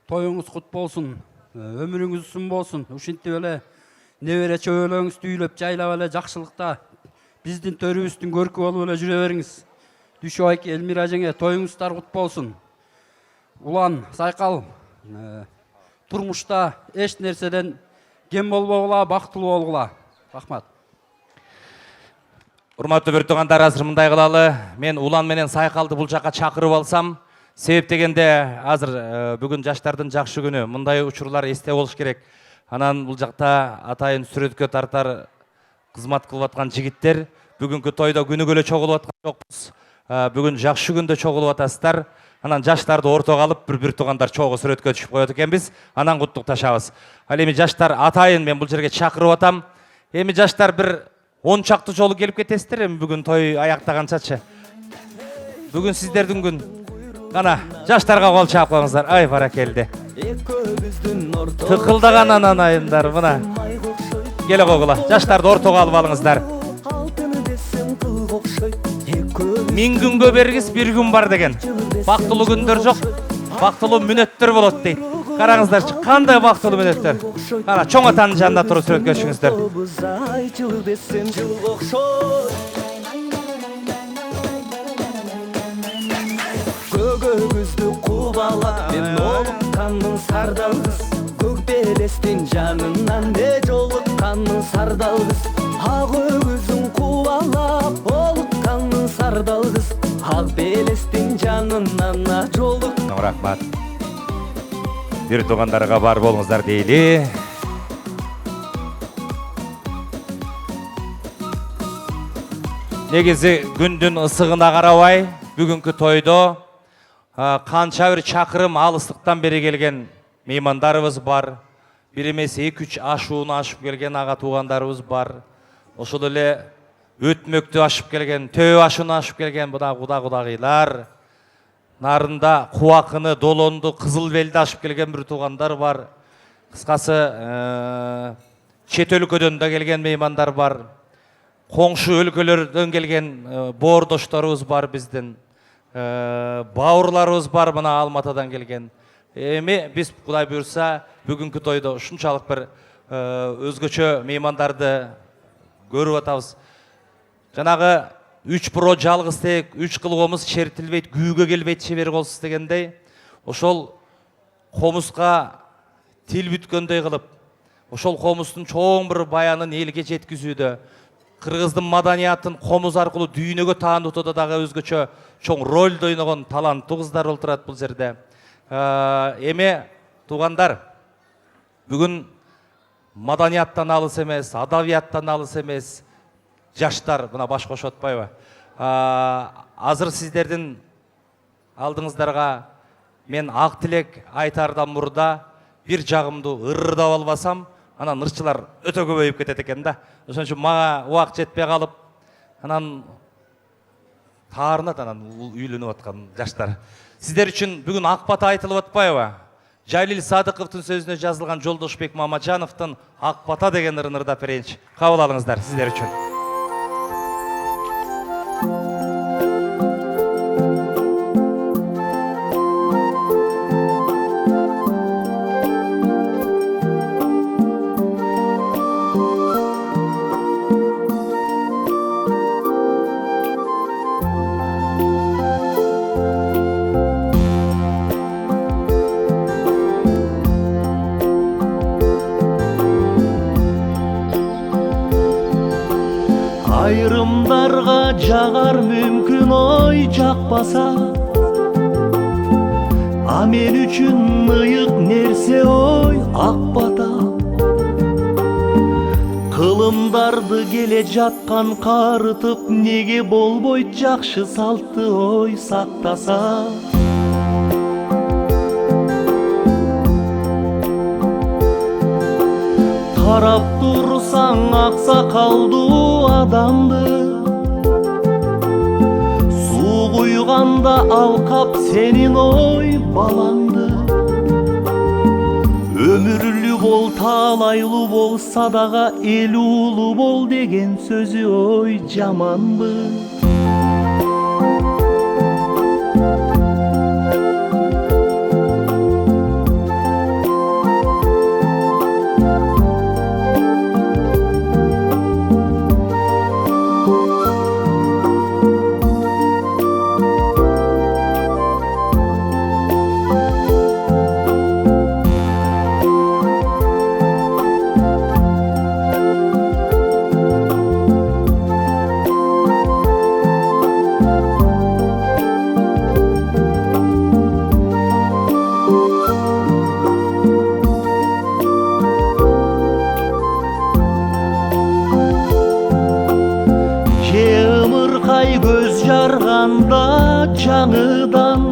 Тоюңуз кут болсун, өмүрүңүз узун болсун. Ушинтип эле небере чөбөлөрүңүздү үйлөп жайлап эле жакшылыкта биздин төрүбүздүн көркү болуп эле жүрө бериңиз. Дүшөйк Элмира жеңе, тоюңуздар кут болсун. Улан, Сайкал, турмушта эч нерседен кем болбогула, бактылуу болгула. Рахмат. Урматтуу бир туугандар, азыр мындай кылалы. Мен Улан менен Сайкалды бул жакка чакырып алсам, себеп дегенде азыр бүгүн жаштардын жакшы күнү. Мындай учурлар эсте болуш керек. Анан бул жакта атайын сүрөткө тартар кызмат кылып аткан жигиттер бүгүнкү тойдо күнүгө эле чогулуп аткан жокпуз. Бүгүн жакшы күндө чогулуп атасыздар. Анан жаштарды ортого алып бир туугандар чогуу сүрөткө түшүп коет экенбиз. Анан куттукташабыз. Ал эми жаштар атайын мен бул жерге чакырып атам. Эми жаштар бир 10 чакты жолу келип кетесиздер эми бүгүн той аяктаганчачы. Бүгүн сиздердин күн. Кана жаштарга кол чаап коюңуздар. Ай баракелди. Тыкылдаган ананайымдар мына. Келе койгула. Жаштарды ортого алып алыңыздар. Миң күнгө бергиз бир күн бар деген. Бактылуу күндөр жок, бактылуу мүнөттөр болот дейт. Караңыздарчы, кандай бактылуу мүнөттөр. Кана чоң атанын жанында туруп сүрөткө түшүңүздөр. Көгөгүздү кубалап мен олуккандын сардалбыз. Көк белестин жанынан не жолуккандын сардалбыз. Ак өгүзүн кубалап олуккандын сардалбыз. Ак белестин жанынан жолук. Рахмат. Бир туугандарга бар болуңуздар дейли. Негизи күндүн ысыгына карабай бүгүнкү тойдо канча бир чакырым алыстыктан бери келген меймандарыбыз бар. Бир эмес 2-3 ашууну ашып келген ага туугандарыбыз бар. Ошол эле өтмөктү ашып келген, төө ашууну ашып келген мына кудагыйлар. Нарында Кубакыны, Долонду, Кызыл Белди ашып келген бир туугандар бар. Кыскасы чет өлкөдөн да келген меймандар бар. Коңшу өлкөлөрдөн келген боордошторубуз бар биздин. Бауырларыбыз бар мына Алматыдан келген. Эми биз Кудай буйрса бүгүнкү тойдо ушунчалык бир өзгөчө меймандарды көрүп атабыз. Жанагы 3 бuro жалгыз тек, 3 кылгымыз чертилбейт, күүгө келбейт чебер болсуз дегендей, ошол комузга тил бүткөндөй кылып, ошол комуздун чоң бир баянын элге жеткизүүдө, кыргыздын маданиятын комуз аркылуу дүйнөгө таанытууда дагы өзгөчө чоң ролду ойногон таланттуу кыздар отурат бул жерде. Эми туугандар, бүгүн маданияттан алыс эмес, адабияттан алыс эмес жаштар мына баш кошуп атпайбы? Азыр сиздердин алдыңыздарга мен ак тилек айтардан мурда бир жагымдуу ырдап албасам, анан ырчылар өтө көбөйүп кетет экен да. Ошон үчүн мага убакыт жетпей калып, анан таарынат анан үйлөнүп аткан жаштар. Сиздер үчүн бүгүн ак бата айтылып атпайбы? Жалил Садыковдун сөзүнө жазылган Жолдошбек Мамажановдун ак бата деген ырын ырдап берейинчи. Кабыл алыңыздар сиздер үчүн. Айрымдарга жагар мүмкүн ой жакпаса, а мен үчүн ыйык нерсе ой ак бата. Кылымдарды келе жаткан карытып, неге болбойт жакшы салтты ой сактаса. Карап турсаң аксакалдуу адамды, суу куйганда алкап сенин ой балаңды. Өмүрлүү бол, таалайлуу бол, садага эл уулуу бол деген сөзү ой жаманбы? Көз жарганда жаңыдан,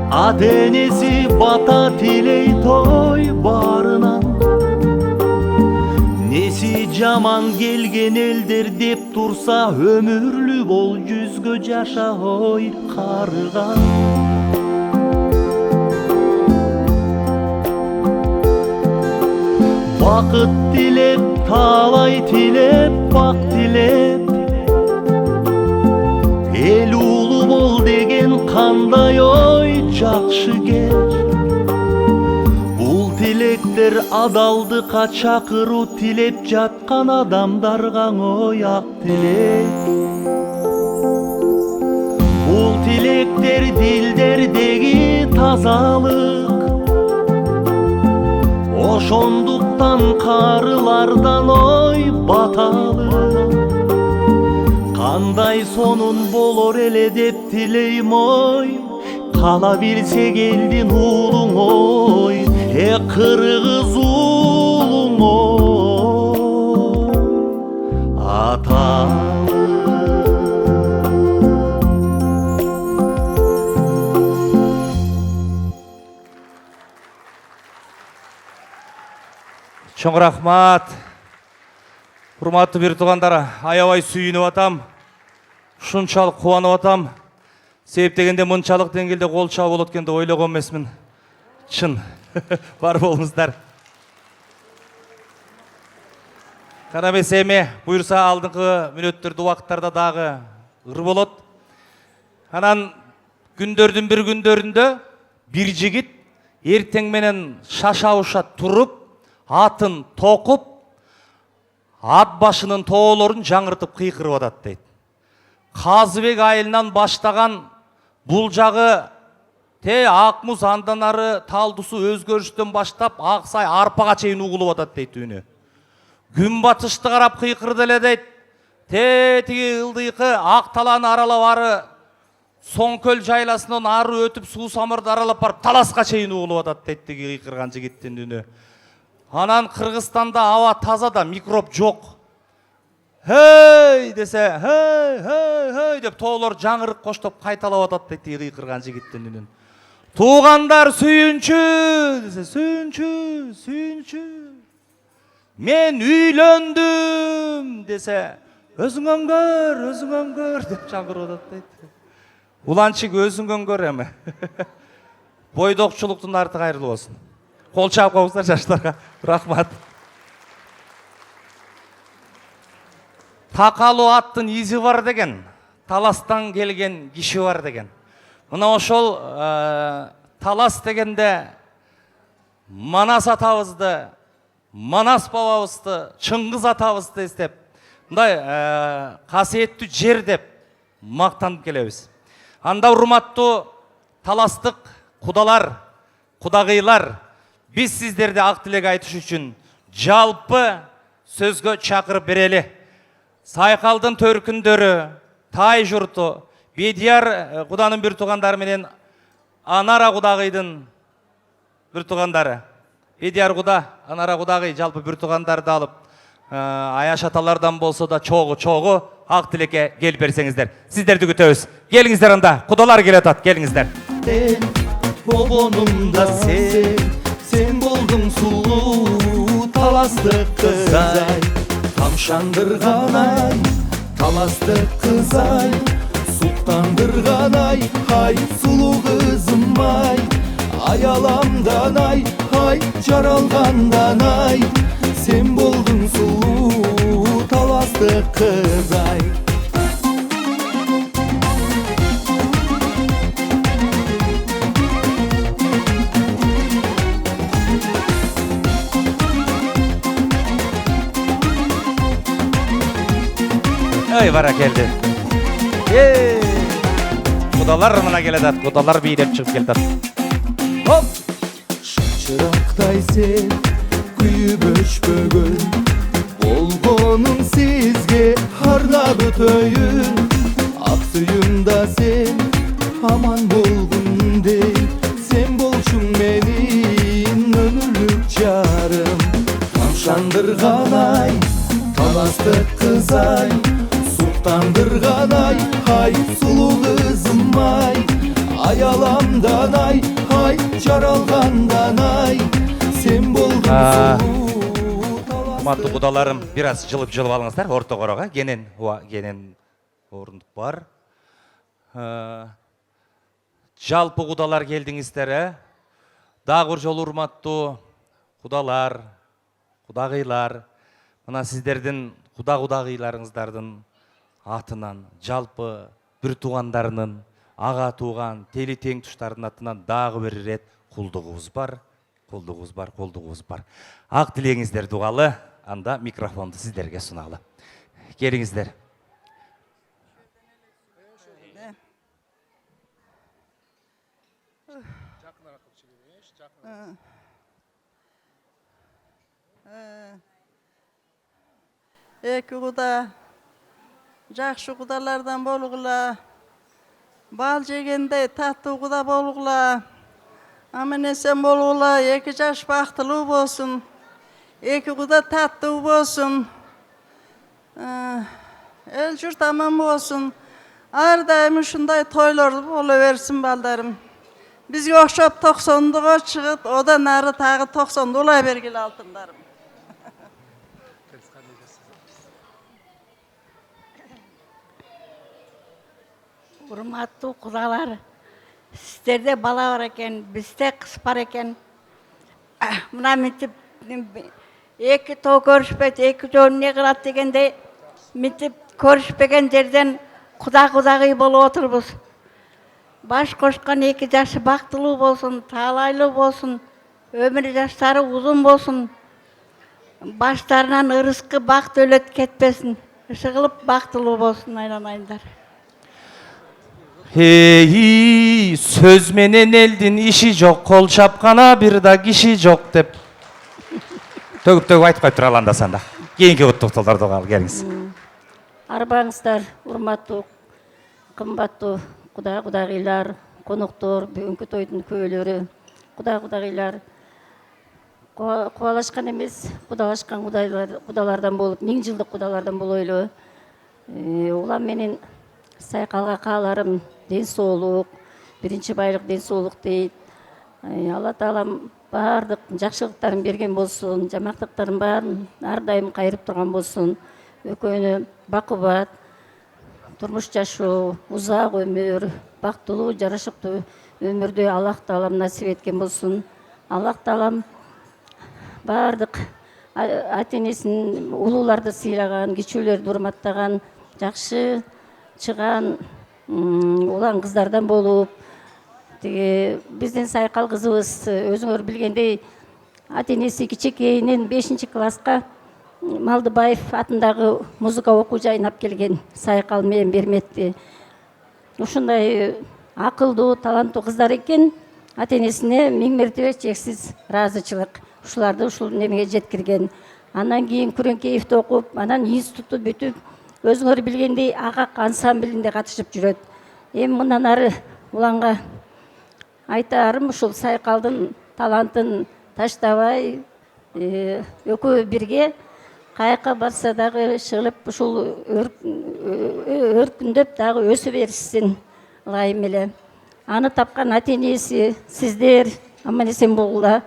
ата-энеси бата тилей той барынан. Неси жаман келген элдер деп турса, өмүрлүү бол, жүзгө жаша ой карыган. Бакыт тилеп, таалай тилеп, бак тилеп, эл уулуу бол деген кандай ой жакшы кеч. Бул тилектер адалдыкка чакыруу, тилеп жаткан адамдарга ой ак тилек. Бул тилектер дилдердеги тазалык, ошондуктан карылардан ой баталык. Кандай сонун болор эле деп тилейм ой, кала билсе келдин уулуң ой, кыргыз уулуң ой, аталык. Чоң рахмат. Урматтуу бир туугандар, аябай сүйүнүп атам. Ушунчалык кубанып атам. Себеп дегенде мынчалык деңгээлде кол чабуу болот экен деп ойлогон эмесмин. Чын. Бар болыңыздар. Карам эсеме, буйрса алдыңғы мүнөттөрдө убакыттарда дагы ыр болот. Анан күндөрдүн бир күндөрүндө бир жигит эртең менен шашауша туруп, атын токуп, ат башынын тоолорун жаңыртып кыйкырып атат дейт. Казыбек айылынан баштаган бул жагы ак муз андан ары талдусу өзгөрүштөн баштап Аксай арпага чейин угулуп атат дейт үнү. Күн батышты карап кыйкырды эле дейт. Тиги ылдыйкы ак таланы аралап ары Соңкөл жайласынан ары өтүп суу самырды аралап барып Таласка чейин угулуп атат дейт тиги кыйкырган жигиттин үнү. Анан Кыргызстанда аба таза да микроб жок. Хей десе, хей деп тоолор жаңырып коштоп кайталап атат дейт тиги кыйкырган жигиттин үнүн. Туугандар сүйүнчү десе, сүйүнчү. Мен үйлөндүм десе, өзүң өңгөр деп жаңырып атат дейт. Уланчык өзүң өңгөр эми. Бойдокчулуктун арты кайрылуу болсун. Кол чаап коюңуздар жаштарга. Рахмат. Такалуу аттын изи бар деген, Таластан келген киши бар деген. Мына ошол Талас дегенде Манас атабызды, Манас бабабызды, Чыңгыз атабызды эстеп, мындай касиеттүү жер деп мактанып келебиз. Анда урматтуу таластык кудалар, кудагыйлар, биз сиздерди ак тилек айтыш үчүн жалпы сөзгө чакырып берели. Сайкалдын төркүндөрү, Тай журту, Бедияр куданын бир туугандары менен Анара кудагыйдын бир туугандары. Бедияр куда, Анара кудагый жалпы бир туугандарды алып, Аяш аталардан болсо да чогуу ак тилекке келип берсеңиздер. Сиздерди күтөбүз. Келиңиздер анда. Кудалар келатат. Келиңиздер. Бобонумда сен болдуң сулуу таластык кызай. Тамшандырган ай, таластык кызай. Суктандырган ай, сулуу кызым ай. Аяламдан ай, жаралгандан ай. Sen buldun sulu talastık kızay. Ey vara geldi. Kudalar mına geledat, kudalar biydep çıkıp geledat. Hop! Çıraktay sen kuyup öçpөгөн болгонун сизге ардагы төйүн ак сүйүмда sen аман болгун дей sen болчуң менин өмүрлүк жарым тамшандырган ай таластык кыз ай суктандырган ай сулуу кызым ай аяламдан ай жаралгандан ай sen болдуң Урматтуу кудаларым, бир аз жылып алыңыздар, орто корога, кенен орындук бар. Жалпы кудалар келдиңиздер, дагы бир жолу урматтуу кудалар, кудагыйлар, мына сиздердин кудагыйларыңыздардын атынан, жалпы бир туугандарынын, ага тууган, тели тең туштардын атынан дагы бир ирет кулдугубуз бар. Ак тилегиңиздер дугалы, анда микрофонду сиздерге суналы. Келиңиздер. Эки куда жакшы кудалардан болгула, бал жегендей таттуу куда болгула. Aman esen bolğula, eki jaş baktılуу bolsun, eki kuda tattуу bolsun, el jurt aman bolsun, ar daim uşunday toylar boluversin baldarım. Bizge okşop 90'lığa çıkıp, odan arı tağı 90'lı olay bergili altınlarım. Urmatlı kudalar, sizlerde bala var eken, bizde kız var eken. мына мынтип эки тоо көрүшпөйт, эки жол эмне кылат дегендей мынтип көрүшпеген жерден кудагый болуп отурбуз. Баш кошкон эки жашы бактылуу болсун, таалайлуу болсун, өмүр жаштары узун болсун. Баштарынан ырыскы бакт өлөт кетпесин. Ышыгылып бактылуу болсун айланайындар. Сөз менен элдин иши жок, кол чапкана бир да киши жок деп. Төгүп айтып коюп тура аландасан да. Кийинки куттуктоолорду кал келиңиз. Арбаңыздар, урматтуу, кымбаттуу кудагыйлар, коноктор, бүгүнкү тойдун күбөлөрү, кудагыйлар. Кубалашкан эмес, кудалашкан кудалардан болуп, 1000 жылдык кудалардан болойлу. Улам менен сайкалга кааларым ден соолук, биринчи байлык ден соолук дейт. Алла Таалам баардык жакшылыктарын берген болсун, жамандыктарын баарын ар дайым кайрып турган болсун. Экөөнө бакубат, турмуш жашоо, узак өмүр, бактылуу, жарашыктуу өмүрдү Аллах Таалам насип эткен болсун. Аллах Таалам баардык ата-энесин, улууларды сыйлаган, кичүүлөрдү урматтаган, жакшы чыган улан кыздардан болуп, биздин Сайкал кызыбыз өзүңөр билгендей ата-энеси кичекейинен 5-класска Малдыбаев атындагы музыка окуу жайын алып келген Сайкал менен Берметти. Ушундай акылдуу, таланттуу кыздар экен. Ата-энесине 1000 мертебе чексиз ыраазычылык. Ушуларды ушул немеге жеткирген. Андан кийин Күрөңкеевди окуп, анан институтту бүтүп, өзүңөр билгендей Агак ансамблинде катышып жүрөт. Эми мындан ары уланга айтарым ушул Сайкалдын талантын таштабай, экөө бирге каяка барса дагы чыгылып ушул өркүндөп дагы өсө беришсин ылайым эле. Аны тапкан ата-энеси, сиздер аман эсен болгула.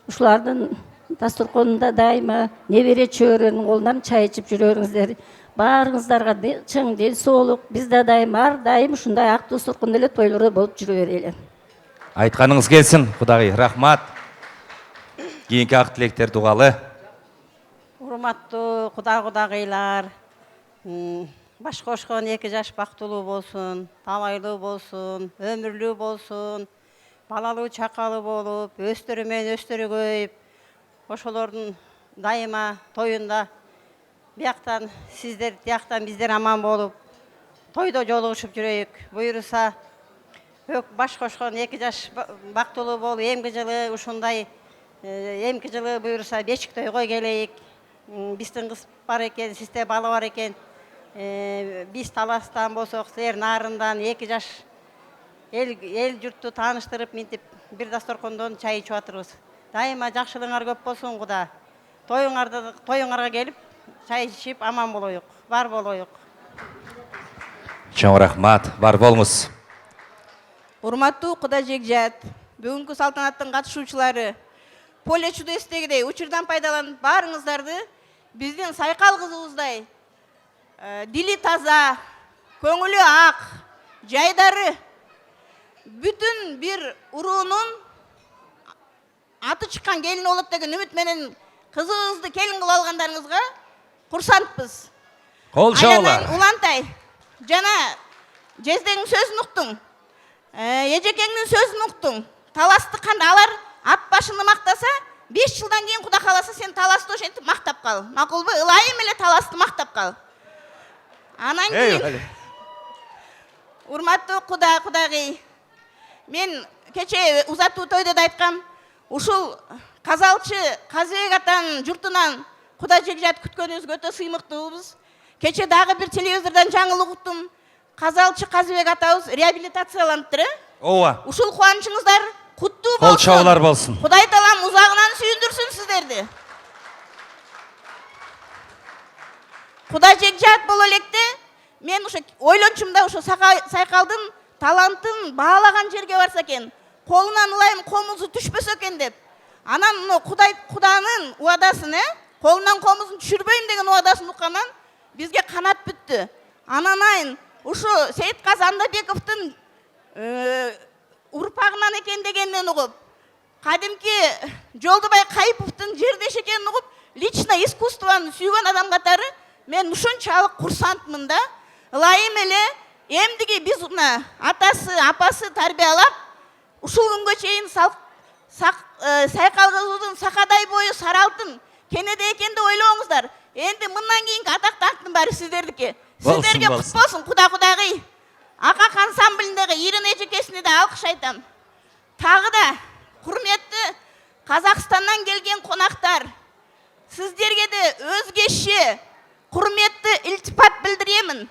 Ушулардын дасторконунда дайыма небере чөбөрөнүн колунан чай ичип жүрөрүңүздөр. Баарыңыздарга чың ден соолук, биз да дайым ар дайым ушундай актуу суркун эле тойлордо болуп жүрө берели. Айтканыңыз келсин, Кудагый, рахмат. Кийинки ак тилектерди угалы. Урматтуу кудагыйлар, баш кошкон эки жаш бактылуу болсун, талайлуу болсун, өмүрлүү болсун, балалуу чакалуу болуп, өстөрү менен өстөрү көйүп, ошолордун дайыма тоюнда бияктан сиздер, тияктан биздер аман болуп, тойдо жолугушуп жүрөйүк. Буюрса, баш кошкон эки жаш бактылуу болуп, эмки жылы ушундай эмки жылы буюрса бешик тойго келейик. Биздин кыз бар экен, сизде бала бар экен. Биз таластан болсок, силер нарындан эки жаш эл журтту тааныштырып, мынтип бир дасторкондон чай ичип атырбыз. Дайыма жакшылыгыңар көп болсун Куда. Тоюңарга келип, чай ичип аман болоюк, бар болоюк. Чоң рахмат, бар болуңуз. Урматтуу Куда Жекжат, бүгүнкү салтанаттын катышуучулары, поле чудестегидей учурдан пайдаланып баарыңыздарды биздин Сайкал кызыбыздай дили таза, көңүлү ак, жайдары бүтүн бир уруунун аты чыккан келин болот деген үмүт менен кызыбызды келин кылып алгандарыңызга курсантпыз. Кол чабуулар. Улантай, жана Жездеңдин сөзүн уктуң, Эжекеңдин сөзүн уктуң. Таласты кандай алар ат башыны мактаса, 5 жылдан кийин Куда каласа сен таласты ошентип мактап кал. Макулбу? Ылайым эле таласты мактап кал. Анан кийин урматтуу Кудагый, мен кече узатуу тойдо да айткам, ушул Казалчы Казыбек атанын журтунан Куда Жекжат күткөнүбүзгө өтө сыймыктуубуз. Кече дагы бир телевизордон жаңылык уктум. Казалчы Казыбек атабыз реабилитацияланыптыр. Ооба. Ушул кубанычыңыздар куттуу болсун. Кол чабуулар болсун. Кудай Таалам узагынан сүйүндүрсүн сиздерди. Куда Жекжат боло электе мен ошо ойлончумда ошо Сайкалдын талантын баалаган жерге барса экен, колунан ылайым комузу түшпөсө экен деп. Анан мына Куданын уадасын, колунан комузун түшүрбөйм деген уадасын уккандан бизге канат бүттү. Анан айын ушу Сейитказы Андабековдун урпагынан экен дегенден угуп, кадимки Жолдыбай Кайыповдун жердеш экенин угуп, лично искусствону сүйгөн адам катары мен ушунчалык курсантмын да. Ылайым эле эмдиги биз мына атасы, апасы тарбиялап, ушул күнгө чейин Сайкал кызыбыздын сакадай бою саралтын кенеде экен деп ойлооңуздар. Энди мындан кийинки атактардын баары сиздердики. Сиздерге кут болсун, кудагый. Акак ансамблиндеги Ирина эжекесине да алкыш айтам. Тагы да курметтүү Казакстандан келген конактар, сиздерге де өзгеше курметтүү илтипат билдиремин.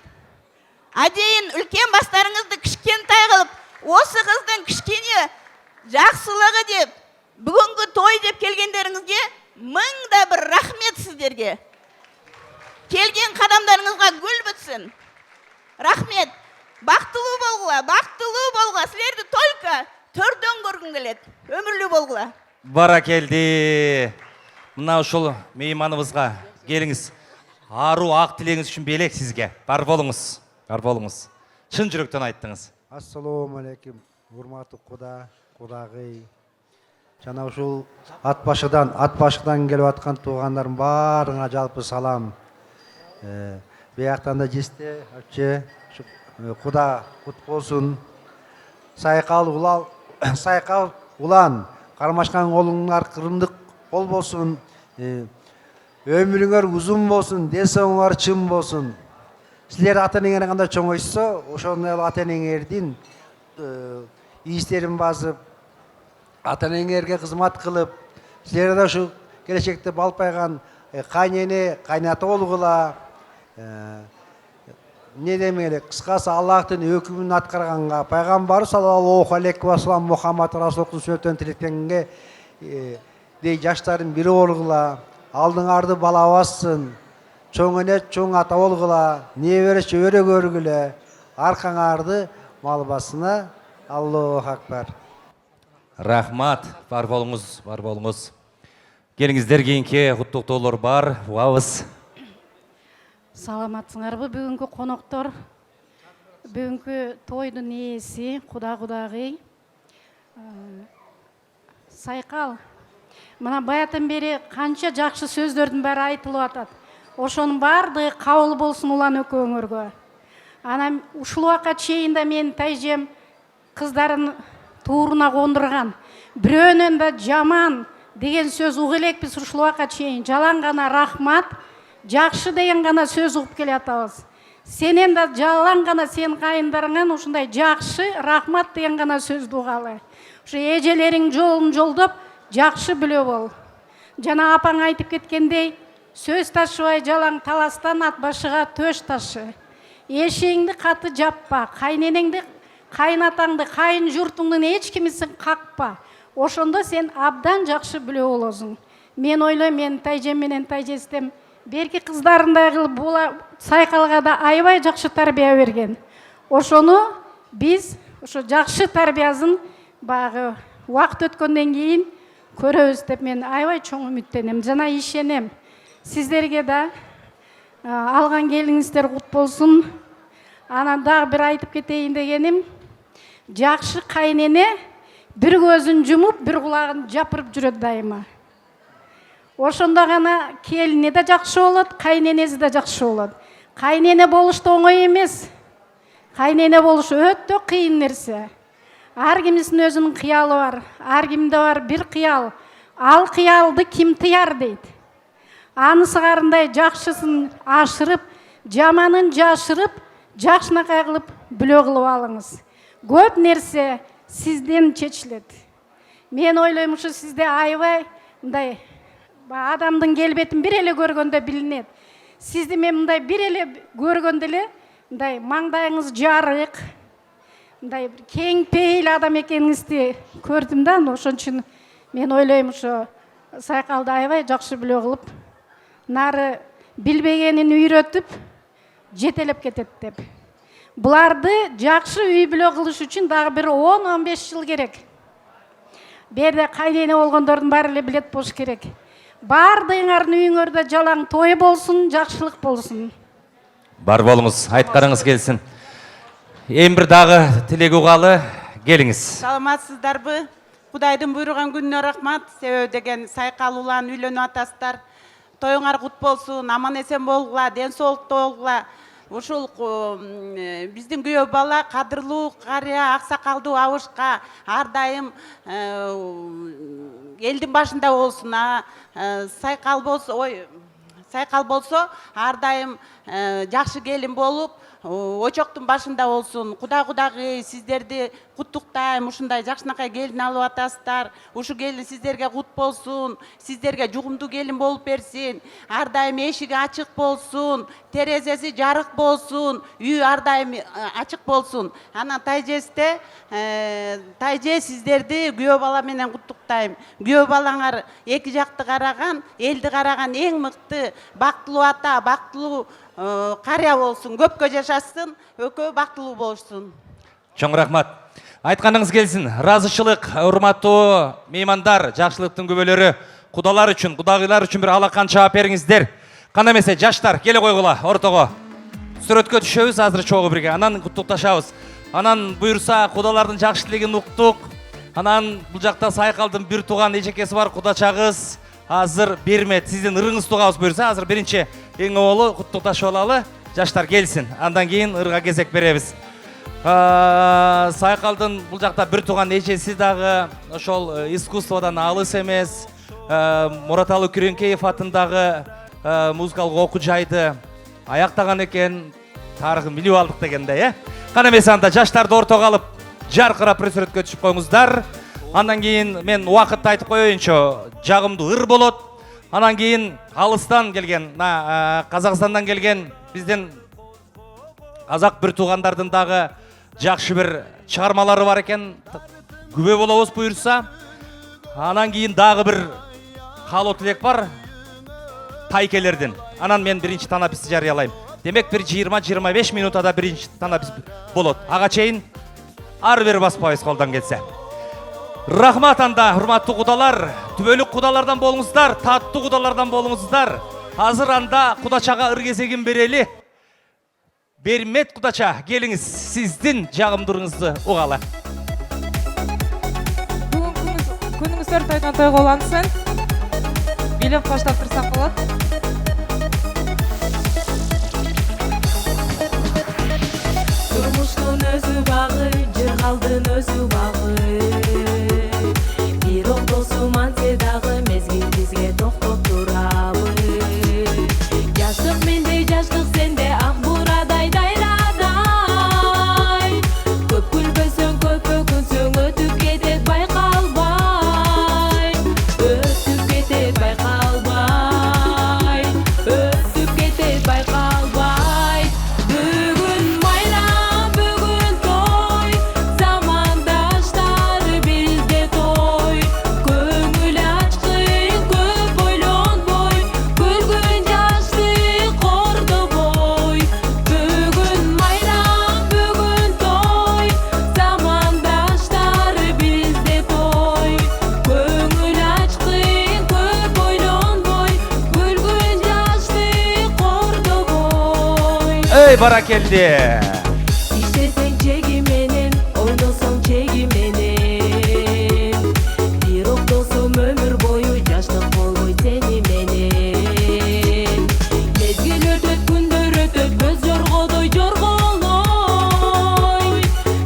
Адейин үлкен бастарыңызды кичкентай кылып, осы кыздын кичкене жакшылыгы деп, бүгүнкү той деп келгендериңизге мыңда бир рахмет сиздерге. Келген кадамдарыңызга гүл бүтсүн. Рахмет. Бактылуу болгула. Силерди только төрдөн көргүм келет. Өмүрлүү болгула. Баракелди. Мына ушул мейманыбызга келиңиз. Ару ак тилегиңиз үчүн белек сизге. Бар болуңуз. Чын жүрөктөн айттыңыз. Ассалому алейкум, урматтуу кудагый. Жана ушул ат башыдан келип аткан туугандардын баарыңа жалпы салам. Бияктан да жесте, куда кут болсун. Сайкал улан, кармашкан колуңар кырымдык кол болсун. Өмүрүңөр узун болсун, денсаулыгыңар чың болсун. Силер ата-энеңер кандай чоңойсо, ошондой ата-энеңердин ийистерин басып, ата-энеңерге кызмат кылып, силер да ушу келечекте балпайган кайнене, кайната болгула. Не демеле, кыскасы Аллахтын өкүмүн аткарганга, пайгамбар саллаллаху алейхи ва саллям Мухаммад Расулдун сүннөтүн тилектенгенге дей жаштардын бири болгула, алдыңарды бала бассын, чоң эне чоң ата болгула, небере чөбөрө көргүлө, аркаңарды мал басына. Аллаху акбар. Рахмат, бар болуңуз. Келиңиздер, кийинки куттуктоолор бар, угабыз. Саламатсыңарбы бүгүнкү коноктор? Бүгүнкү тойдун ээси кудагый. Сайкал. Мына баятан бери канча жакшы сөздөрдүн баары айтылып атат. Ошонун баардыгы кабыл болсун улан экөөңөргө. Анан ушул убакка чейин да менин тайжем кыздарын тууруна кондурган. Бирөөнөн да жаман деген сөз угу элекпиз ушул убакка чейин. Жалаң гана рахмат, жакшы деген гана сөз угуп келатабыз. Сенен да жалаң гана сен кайындарыңан ушундай жакшы рахмат деген гана сөздү угалы. Ушу эжелериң жолун жолдоп жакшы билүү бол. Жана апаң айтып кеткендей, сөз ташыбай жалаң таластан ат башыга төш ташы. Эшегиңди каты жаппа, кайненеңди, кайнатаңды, кайын журтуңдун эч кимисин какпа. Ошондо сен абдан жакшы билүү болосуң. Мен ойлойм, мен тайжем менен тайжестем берки кыздарындай кылып Сайкалга да аябай жакшы тарбия берген. Ошону биз ошо жакшы тарбиясын багы убакыт өткөндөн кийин көрөбүз деп мен аябай чоң үмүттенем жана ишенем. Сиздерге да алган келиңиздер кут болсун. Анан дагы бир айтып кетейин дегеним, жакшы кайнене бир көзүн жумуп, бир кулагын жапырып жүрөт дайыма. Ошондо гана келине да жакшы болот, кайненеси да жакшы болот. Кайнене болуш да оңой эмес. Кайнене болуш өтө кыйын нерсе. Ар кимдин өзүнүн кыялы бар, ар кимде бар бир кыял. Ал кыялды ким тыяр дейт. Анысы карындай жакшысын ашырып, жаманын жашырып, жакшынакай кылып бүлө кылып алыңыз. Көп нерсе сизден чечилет. Мен ойлойм, ушу сизде аябай мындай адамдын келбетин бир эле көргөндө билинет. Сизди мен мындай бир эле көргөндө эле мындай маңдайыңыз жарык, мындай кең пейил адам экениңизди көрдүм да, ошон үчүн мен ойлойм ушу Сайкалды аябай жакшы билүү кылып, нары билбегенин үйрөтүп, жетелеп кетет деп. Буларды жакшы үй бүлө кылыш үчүн дагы бир 10-15 жыл керек. Берде кайнене болгондордун баары эле билет болуш керек. Бардыгыңардын үйүңөрдө жалаң той болсун, жакшылык болсун. Бар болуңуз, айтканыңыз келсин. Эми бир дагы тилек угалы, келиңиз. Саламатсыздарбы? Кудайдын буйруган күнүнө рахмат. Себеби деген Сайкал улан үйлөнүп атасыздар. Тоюңар кут болсун, аман эсен болгула, ден соолукта болгула. Ушул биздин күйөө бала кадырлуу карыя, аксакалдуу абышка ар дайым элдин башында болсун. Сайкал болсо ар дайым жакшы келин болуп, очоктун башында болсун. Кудагы сиздерди куттуктайм. Ушундай жакшынакай келин алып атасыздар. Ушу келин сиздерге кут болсун, сиздерге жугумдуу келин болуп берсин. Ар дайым эшиги ачык болсун, терезеси жарык болсун, үй ар дайым ачык болсун. Анан тайжесте тайже сиздерди күйөө бала менен куттуктайм. Күйөө балаңар эки жакты караган, элди караган эң мыкты бактылуу ата, бактылуу карыя болсун, көпкө жашасын, экөө бактылуу болушсун. Чоң рахмат. Айтқаныңыз келсін. Разышылық, урматтуу меймандар, жакшылыктын күбөлөрү, кудалар үчүн, кудагыйлар үчүн бир алакан чаап бериңиздер. Кана эмесе жаштар келе койгула ортого. Сүрөткө түшөбүз азыр чогуу бирге. Анан куттукташабыз. Анан буйрса кудалардын жакшы тилегин уктук. Анан бул жакта Сайкалдын бир тууган эжекеси бар, кудачагыз. Азыр бермет, сиздин ырыңыз тугабыз буйрса, азыр биринчи эң оболу куттукташып алалы. Жаштар келсин. Андан кийин ырга кезек беребиз. Сайкалдын бул жакта бир тууган эжеси дагы ошол искусстводан алыс эмес. Мураталы Күреңкеев атындагы музыкалык окуу жайды аяктаган экен. Тарыхын билип алдык дегенде, Кана эмесе анда жаштарды ортого алып, жаркырап бир сүрөткө түшүп коюңуздар. Андан кийин мен убакытты айтып коеюнчу, жагымдуу ыр болот. Анан кийин алыстан келген, Казакстандан келген биздин казак бир туугандардын дагы жакшы бир чыгармалары бар экен. Күбө болобуз буйрса. Анан кийин дагы бир каалоо тилек бар. Тайкелердин. Анан мен биринчи танаписти жарыялайм. Демек бир 20-25 минутада биринчи танапис болот. Ага чейин ар бир баспайбыз колдон келсе. Рахмат анда, урматтуу кудалар, түбөлүк кудалардан болуңуздар, таттуу кудалардан болуңуздар. Азыр анда кудачага ыр кезегин берели. Бермет кудача, келиңиз, сиздин жагымдуулугуңузду угалы. Күнүңүз өр тойдон тойго улансын. Билеп баштап турсак болот. Турмуштун өзү багы, жыргалдын өзү багы. Бир октосу мансе дагы мезгил бизге токтоп турабы. Жаштык менде, жаштык сенде, ак бурадай дайрадай. Көп күлбөсөң, көп өкүнсөң, өтүп кетет байкалбай. Өтүп кетет байкалбай. Өтүп кетет байкалбай. Бүгүн майрам, бүгүн той, замандаштар бизде той. Көңүл ачкын, көп ойлонбой, күлгүн жашты кордобой. Бүгүн майрам, бүгүн той, замандаштар бизде той. Көңүл ачкын, көп ойлонбой, күлгүн жашты кордобой. Ey barakелди. İştesең чеги менен, ойносоң чеги менен. Бир октосум өмүр бою жаштык болбойт сени менен. Мезгил өтөт, күндөр өтөт, көз жоргодой жорголой.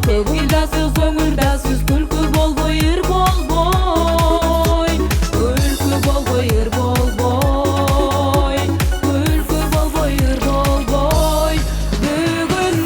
Көңүл дасыз, өңүр дасыз, күлкү болбой, ыр болбой. Күлкү болбой, ыр болбой. Күлкү болбой, ыр болбой. Бүгүн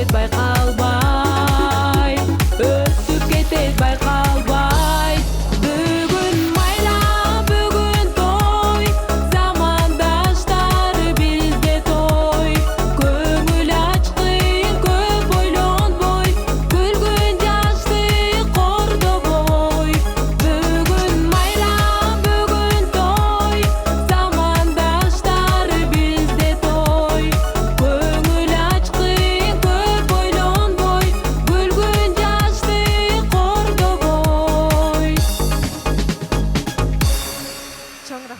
кетет байкалбай, өтүп кетет байкалбай. Бүгүн майрам, бүгүн той, замандаштар бизде той. Көңүл ачкын, көп ойлонбой, күлгүн жашты кордобой. Бүгүн майрам, бүгүн той, замандаштар бизде той. Көңүл ачкын, көп ойлонбой, күлгүн жашты кордобой.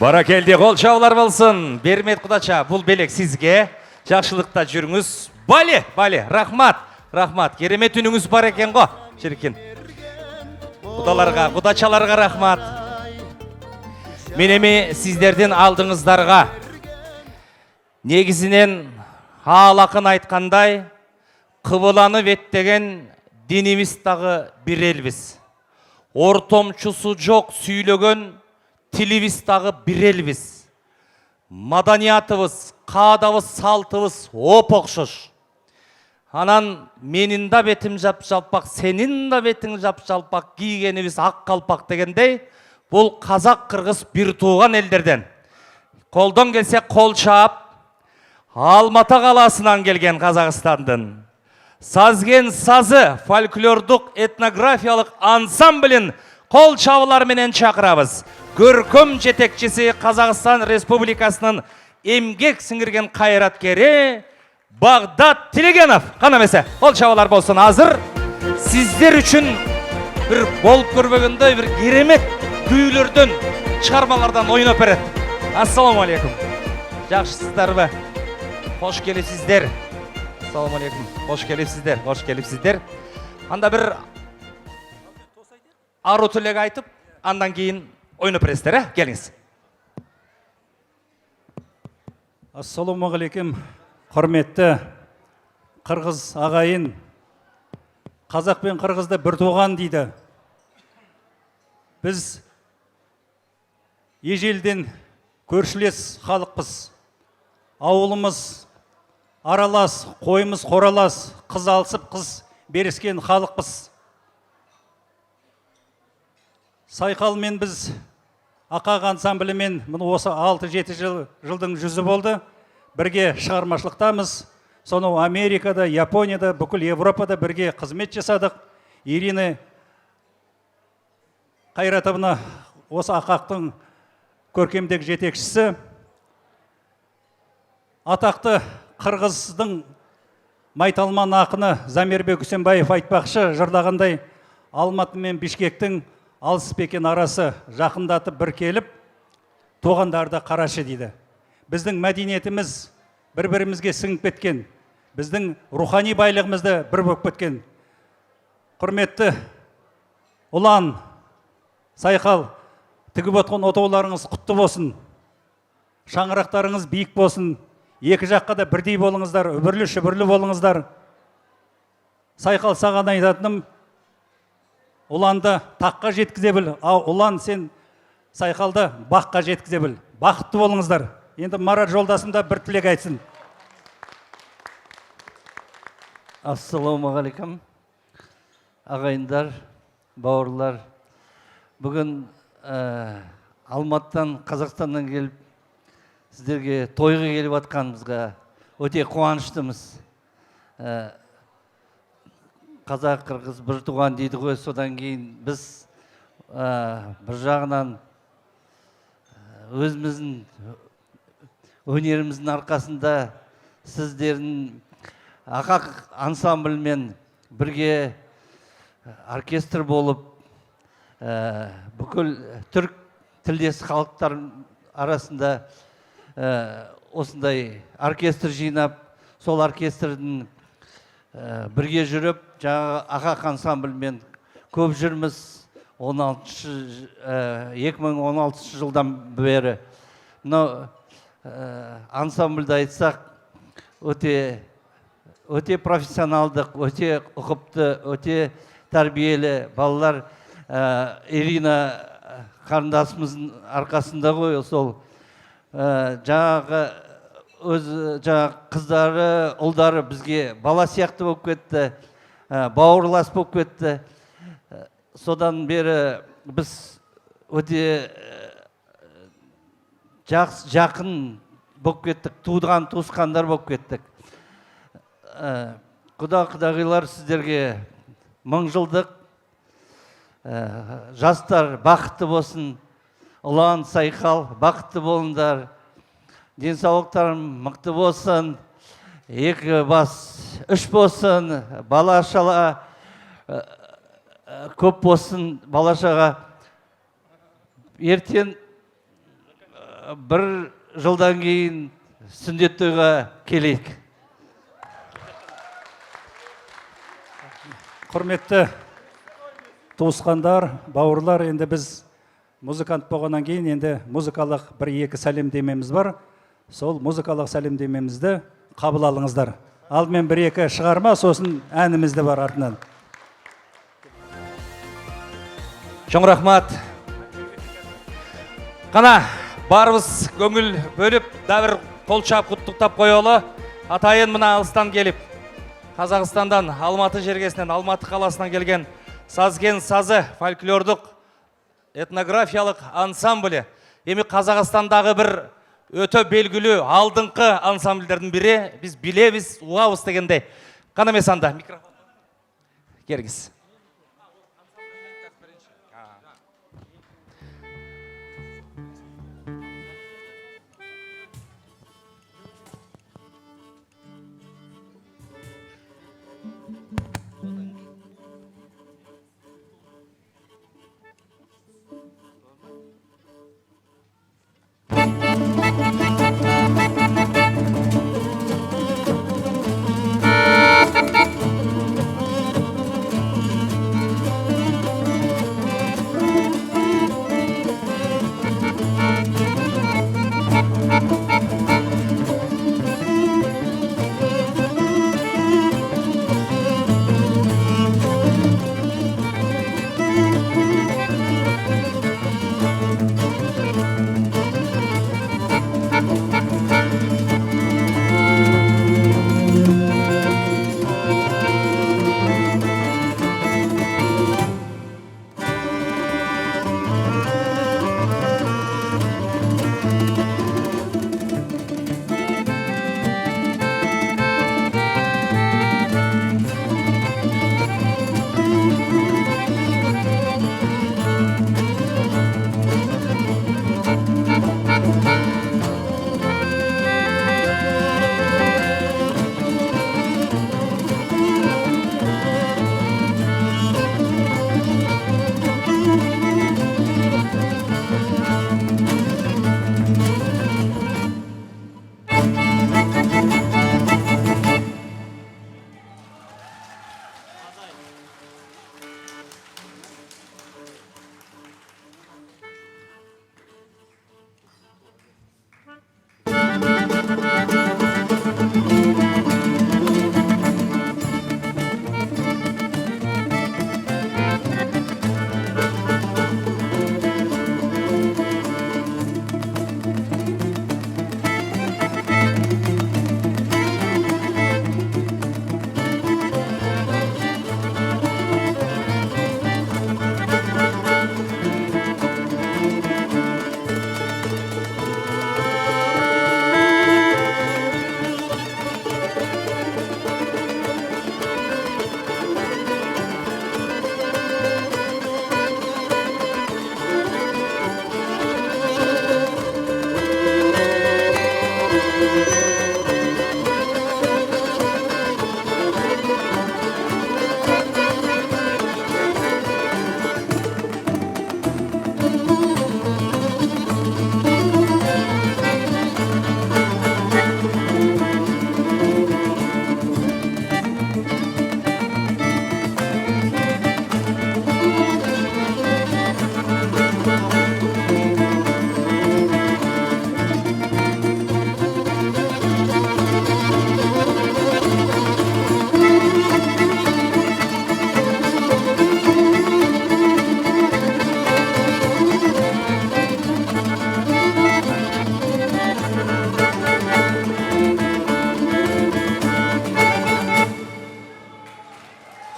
Баракелде қол чабуулар болсын. Бермет Кудача, бұл белек сізге. Жақшылықта жүріңіз. Бали, рахмат. Керемет үніңіз бар екен ғой. Шіркен. Құдаларға, құдачаларға рахмат. Менеме сіздерден алдыңыздарға. Негізінен халақын айтқандай, қыбыланы беттеген деніміз тағы бір елбіз. Ортомчусы жоқ сөйлеген тіліміз тағы бір елбіз. Маданиятыбыз, қадабыз, салтыбыз оп-оқшыш. Анан менің да бетім жап-жалпақ, сенің да бетің жап-жалпақ, кигеніміз ақ қалпақ дегендей, бұл қазақ, қырғыз бір туған елдерден. Қолдан келсе қол шап, Алматы қаласынан келген Қазақстандың. Сазген сазы фольклордық этнографиялық ансамблін қол чабылар менен шақырабыз. Көркем жетекчisi Қазақстан Республикасының емгек сіңірген қайраткері Бағдат Телегенов. Қанамесе, қол чабылар болсын. Азыр сіздер үшін бір болып көрбегенде бір керемет күйлерден, шығармалардан ойнап береді. Ассаламу алейкум. Жақсысыздар бе? Қош келіпсіздер. Ассаламу алейкум. Қош келіпсіздер. Анда бір ару тілек айтып, андан кейін ойнап бересіздер, келіңіз. Ассалаумағалейкум, құрметті қырғыз ағайын. Қазақ пен қырғызды бір туған дейді. Біз ежелден көршілес халықпыз. Ауылымыз аралас, қойымыз қоралас, қыз алысып қыз беріскен халықпыз. Сайқалмен біз Ақақ ансамблімен осы 6-7 жылдың жүзі болды. Бірге шығармашылықтамыз. Соны Америкада, Японияда, бүкіл Европада бірге қызмет жасадық. Ирина Қайратовна осы Ақақтың көркемдік жетекшісі. Атақты қырғыздың майталман ақыны Замирбек Үсенбаев айтпақшы, жырлағандай Алматы мен Бишкектің алыс пекен арасы жақындатып бір келіп, туғандарды қарашы дейді. Біздің мәдениетіміз бір-бірімізге сіңіп кеткен, біздің рухани байлығымызды бір болып кеткен. Құрметті ұлан, сайқал, тігіп отқан отауларыңыз құтты болсын, шаңырақтарыңыз биік болсын, екі жаққа да бірдей болыңыздар, үбірлі-шүбірлі болыңыздар. Сайқал, саған айтатыным, ұланды таққа жеткізе біл, ұлан сен сайқалды баққа жеткізе біл. Бақытты болыңыздар. Енді Марат жолдасым да бір тілек айтсын. Ассалаумағалейкум, ағайындар, бауырлар. Бүгін Алматыдан, Қазақстаннан келіп, сіздерге тойға келіп атқанымызға өте қуаныштымыз. Қазақ, қырғыз бір туған дейді ғой, содан кейін біз бір жағынан өзіміздің өнеріміздің арқасында сіздердің Ақақ ансамблімен бірге оркестр болып, бүкіл түрк тілдес халықтар арасында осындай оркестр жинап, сол оркестрдің бірге жүріп, жаңағы Ақақ ансамблімен көп жүрміз 2016 жылдан бері. Ансамбльді айтсақ, өте профессионалдық, өте ұқыпты, өте тәрбиелі балалар. Ирина қарындасымыздың арқасында ғой сол жаңағы өз жаңағы қыздары, ұлдары бізге бала сияқты болып кетті, бауырлас болып кетті. Содан бері біз өте жақын болып кеттік, туған туысқандар болып кеттік. Құдағилар сіздерге мың жылдық, жастар бақытты болсын, ұлан сайқал бақытты болыңдар, денсаулықтарың мықты болсын, екі бас үш болсын, бала шала көп болсын, бала шаға. Ертең бір жылдан кейін сүндет тойға келейік. Құрметті туысқандар, бауырлар, енді біз музыкант болғаннан кейін енді музыкалық бір-екі сәлемдемеміз бар. Сол музыкалық сәлемдемемізді қабыл алыңыздар. Алдымен бір-екі шығарма, сосын әнімізді бар артынан. Чоң рахмат. Қана барбыз көңіл бөліп, дәбір қолчап құттықтап қойылы. Атайын мына алыстан келіп, Қазақстандан, Алматы жергесінен, Алматы қаласынан келген Сазген сазы фольклордық этнографиялық ансамблі. Емі Қазақстандағы бір өте белгілі алдыңқы ансамбльдердің бірі, біз білеміз, уағыз дегенде. Қана месанда, микрофон. Кергіз.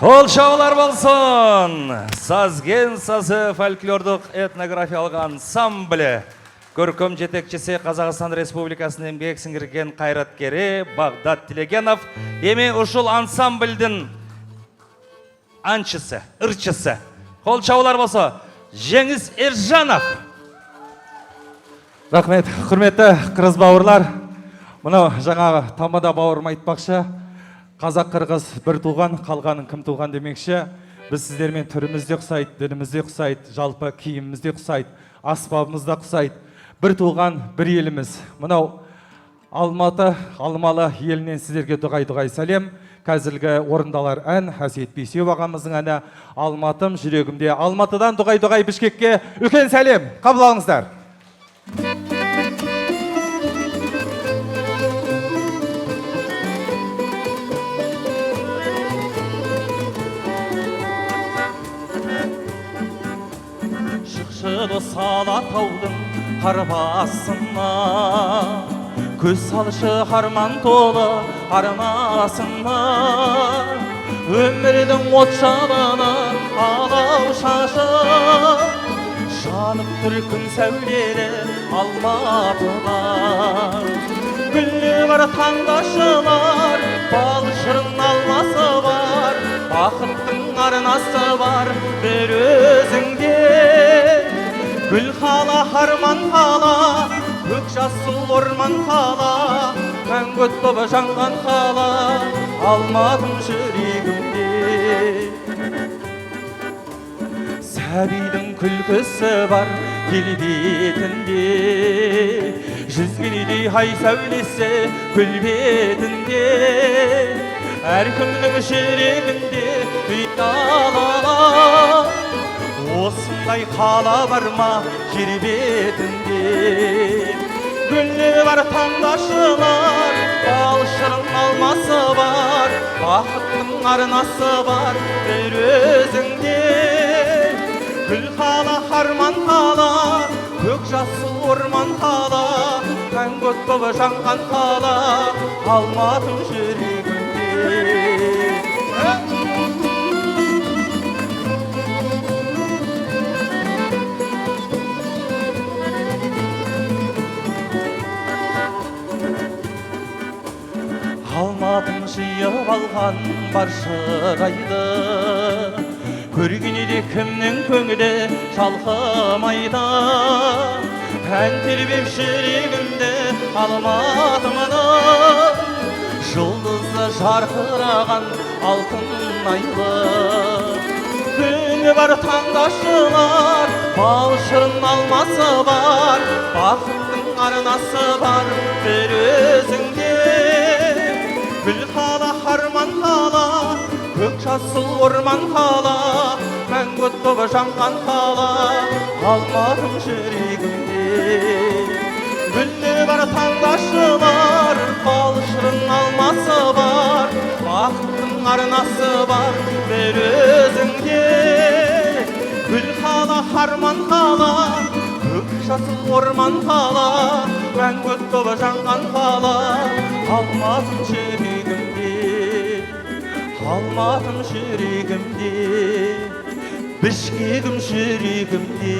Қол шаулар болсын! Сазген сазы фольклордық этнографиялық ансамблі. Көркем жетекшісі Қазақстан Республикасының еңбек сіңірген қайраткері Бағдат Тілегенов. Еме ұшыл ансамбльдің аншысы, ырчысы. Қол шаулар болса, Жеңіс Ержанов. Рахмет, құрметті қырғыз бауырлар. Мұнау жаңағы тамада бауырым айтпақшы, қазақ қырғыз бір туған, қалғанын кім туған демекші. Біз сіздермен түріміз де ұқсайды, дініміз де ұқсайды, жалпы киіміміз де ұқсайды, аспабымыз да ұқсайды. Бір туған, бір еліміз. Мұнау Алматы, Алмалы елінен сіздерге дұғай сәлем. Қазіргі орындалар ән, Әсет Бейсеу ағамыздың әні Алматым жүрегімде. Алматыдан дұғай Бішкекке үлкен сәлем. Қабыл алыңыздар. Шықшыды Салатаудың қар басына, көз салшы арман толы арнасына, өмірдің от жалыны алау шашы, жанып тұр күн сәулелі Алматыда. Гүлі бар таңдашылар, бал шырын алмасы бар, бақыттың арнасы бар бір өзіңде. Гүл қала, арман қала, көк жасыл орман қала, мәңгі боп жанған қала, Алматым жүрегімде. Сәбидің күлкісі бар келбетінде, жүзгенедей ай сәулесі гүл бетінде, әркімнің жүрегінде ұялала. Осындай қала бар ма жер бетінде? Гүлі бар таңдашылар, бал шырын алмасы бар, бақыттың арнасы бар бір өзіңде. Гүл қала, арман қала, көк жасыл орман қала, мәңгі боп жанған қала, Алматым жүрегімде. Алматым жиып алған бар шырайды, көргенде кімнің көңілі шалқымайды. Ән тербеп жүрегімді Алматымның, жұлдызы жарқыраған алтын айлы. Күні бар таңдашылар, бал шырын алмасы бар, бақыттың арнасы бар бір өзіңде. Гүл қала, арман қала, көк жасыл орман қала, мәңгі боп жанған қала, Алматым жүрегімде. Гүлі бар таңдашылар, бал шырын алмасы бар, бақыттың арнасы бар бір өзіңде. Гүл қала, арман қала, көк жасыл орман қала, мәңгі боп жанған қала, Алматым жүрегімде. Алматым жүрегімде, Бішкегім жүрегімде.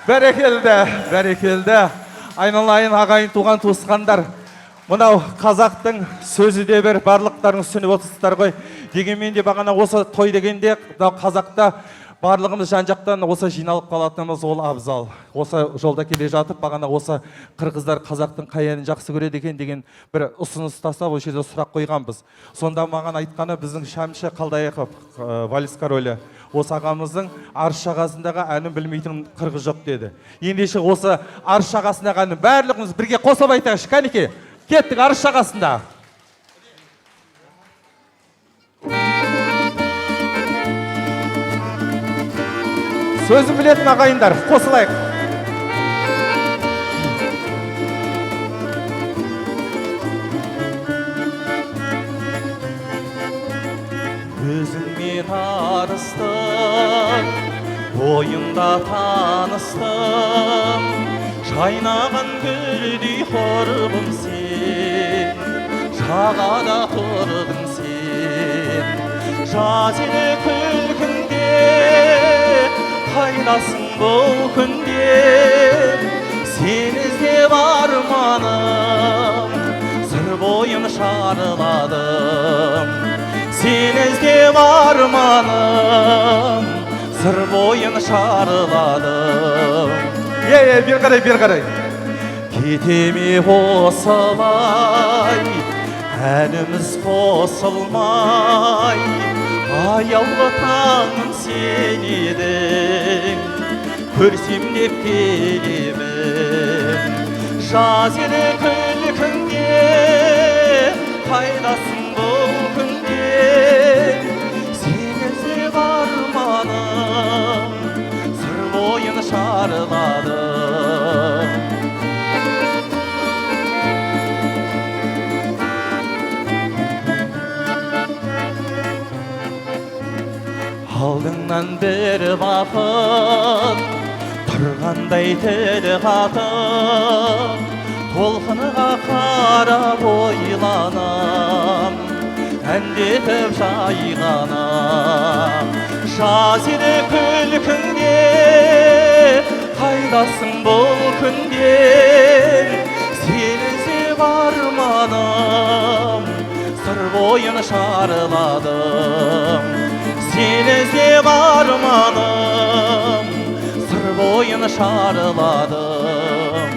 Бәрекелді. Айналайын ағайын туған туысқандар. Мұнау қазақтың сөзі де бір, барлықтарың түсініп отырсыздар ғой. Дегенмен де бағана осы той дегенде қазақта барлығымыз жан-жақтан осы жиналып қалатынымыз ол абзал. Осы жолда келе жатып, бағана осы қырғыздар қазақтың қай әнін жақсы көреді екен деген бір ұсыныс тастап, осы жерде сұрақ қойғанбыз. Сонда маған айтқаны біздің Шәмші Қалдаяқов, вальс королі, осы ағамыздың Арыс жағасындағы әнін білмейтін қырғыз жоқ деді. Ендеше осы Арыс жағасындағы әнін барлығымыз бірге қосып айтайықшы, кәнеке, кеттік Арыс жағасында. Сөзін білетін ағайындар, қосылайық. Өзіңмен арыстым, бойымда таныстым, жайнаған гүлдей құрбым сен, жағада тұрдың сен. Жаз еді күлкіңде, қайдасың бұл күнде, сен іздеп арманым, сыр бойын шарладым. Сен іздеп арманым, сыр бойын шарладым. бер қарай. Кетеме осылай, әніміз қосылмай, аяулы таңым сен едің, көрсем деп келемін. Жаз еді күлкіңде, қайдасың бұл күнде, сен іздеп арманым, сыр бойын шарладым. Алдыңнан бір бақыт, тұрғандай тілі қатып, толқыныға қарап ойланам, әндетіп жайғанам. Жаз еді күлкіңде, қайдасың бұл күнде, сен іздеп арманым, сыр бойын шарладым. Сен іздеп арманым, сыр бойын шарладым.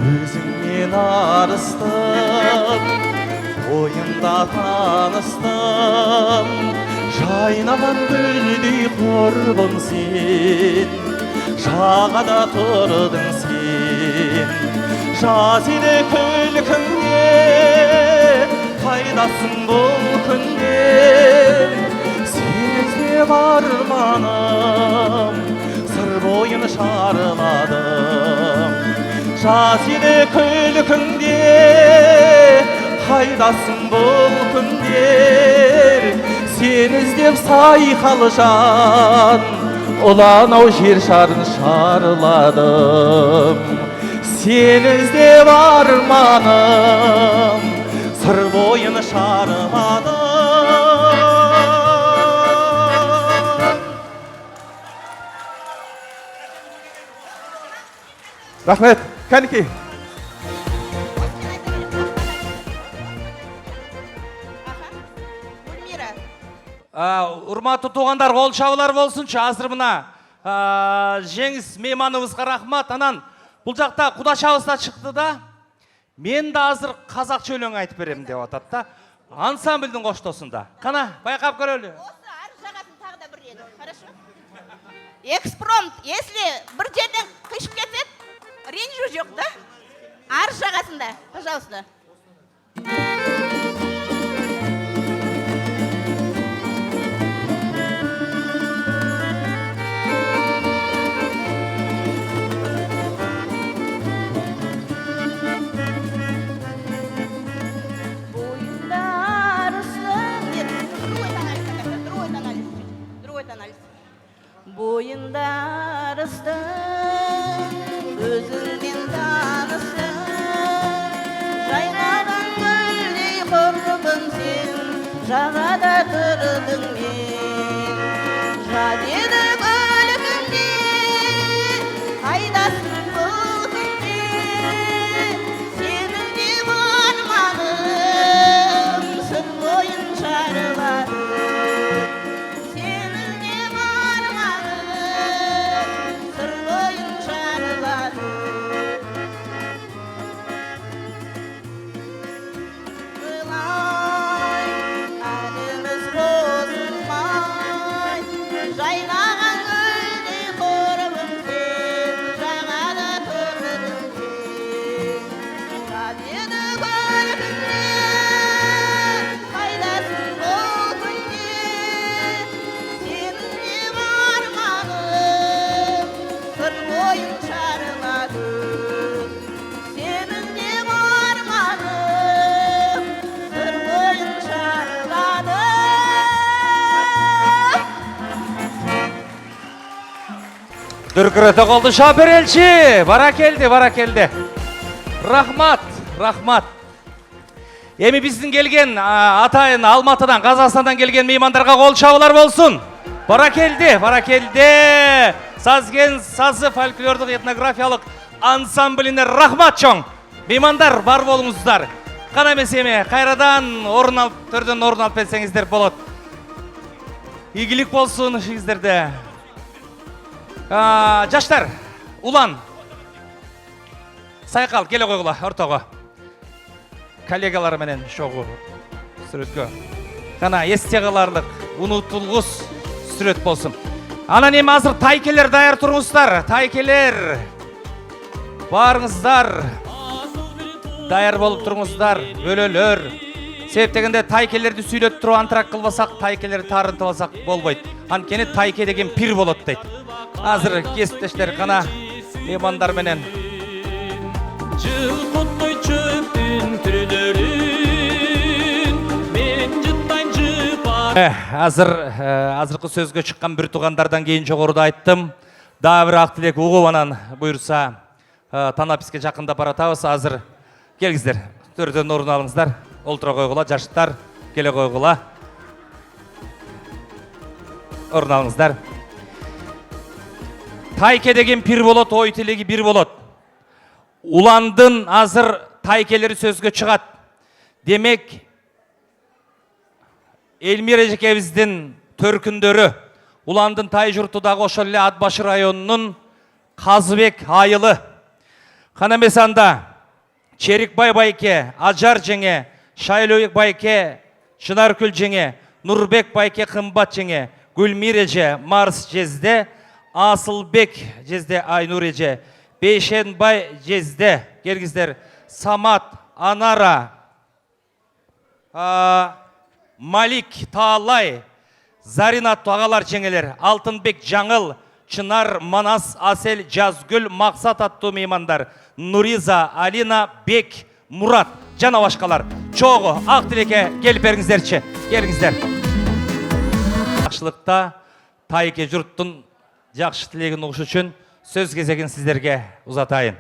Өзіңмен арыстым, ойында таныстым, жайнаған гүлдей құрбым сен, жағада тұрдың сен. Жаз еді күлкіңде, қайдасың бұл күнде, сен іздеп арманым, сыр бойын шарладым. Жаз еді күлкіңде, қайдасың бұл күндер, сен іздеп сайқалы жан, ұланау жер шарын шарладым. Сен іздеп арманым, сыр бойын шарладым. Рахмет, кәнеки. Урматтуу туугандар, кол чабуулар болсунчу. Азыр мына жеңіс мейманыбызга рахмат. Анан бул жакта кудашабыз да чыкты да. Мен да азыр казакча өлөң айтып берем деп атат да. Ансамблдин коштосунда. Кана, байкап көрөлү. Хорошо? Экспромт, если бір жерден қышып кетсек, ренжу жоқ да? Ар жағасында, пожалуйста. Бойында арыстың, өзіңмен таныстың, жайнаған гүлдей құрбым сен, жағада тұрдың мен. Жаз еді күлкіңде, қайдасың бұл күнде, сен іздеп арманым, сыр бойын шарладым. Дүркірете қолды шапер елші. Бара келді. Рахмат. Эми биздин келген атайын Алматыдан, Казакстандан келген меймандарга кол чабуулар болсун. Баракелди, баракелди. Сазген сазы фольклордук этнографиялык ансамблине рахмат чоң. Меймандар бар болуңуздар. Кана эмес эми кайрадан төрдөн орун алып берсеңиздер болот. Ийгилик болсун ишиңиздерде. Жаштар, улан. Сайкал келе койгула ортого. Коллегалар менен шогу сүрөткө. Кана эсте каларлык, унутулгус сүрөт болсун. Анан эми азыр тайкелер даяр туруңуздар. Тайкелер. Барыңыздар. Даяр болуп туруңуздар. Бөлөлөр. Себеп дегенде тайкелерди сүйлөп туруп антрак кылбасак, тайкелерди тарынтыбасак болбойт. Анткени тайке деген пир болот дейт. Азыр кесиптештер кана меймандар менен Жылқыттай чөптің түрлерін мен жыттайын жыпар. Азыркы сөзгө чыккан бир туугандардан кийин жогоруда айттым. Дагы бир ак тилек угуп анан буюрса Танаписке жакында баратабыз. Азыр келиңиздер, төрдөн орун алыңыздар. Олтура койгула, жаштар келе койгула. Орун алыңыздар. Тайке деген пир болот, ой тилеги бир болот. Уландын азыр тайкелери сөзгө чыгат. Демек, Элмира эжекебиздин төркүндөрү Уландын тай журту дагы ошол эле Ат Башы районунун Казыбек айылы. Кана эмес анда Черикбай байке, Ажар жеңе, Шайлообек байке, Чынаркүл жеңе, Нурбек байке, Кымбат жеңе, Гүлмир эже, Марс жезде, Асылбек жезде, Айнур эже, Бейшенбай жезде, келгиздер, Самат, Анара, Малик, Таалай, Заринат агалар жеңелер, Алтынбек Жаңыл, Чынар, Манас, Асел, Жазгүл, Мақсат аттуу меймандар, Нуриза, Алина, Бек, Мурат, жана башкалар. Чогу ак тилекке келип бериңиздерчи. Келиңиздер. Жакшылыкта тайке журттун жакшы тилегин угуш үчүн сөз кезегин сиздерге узатайын.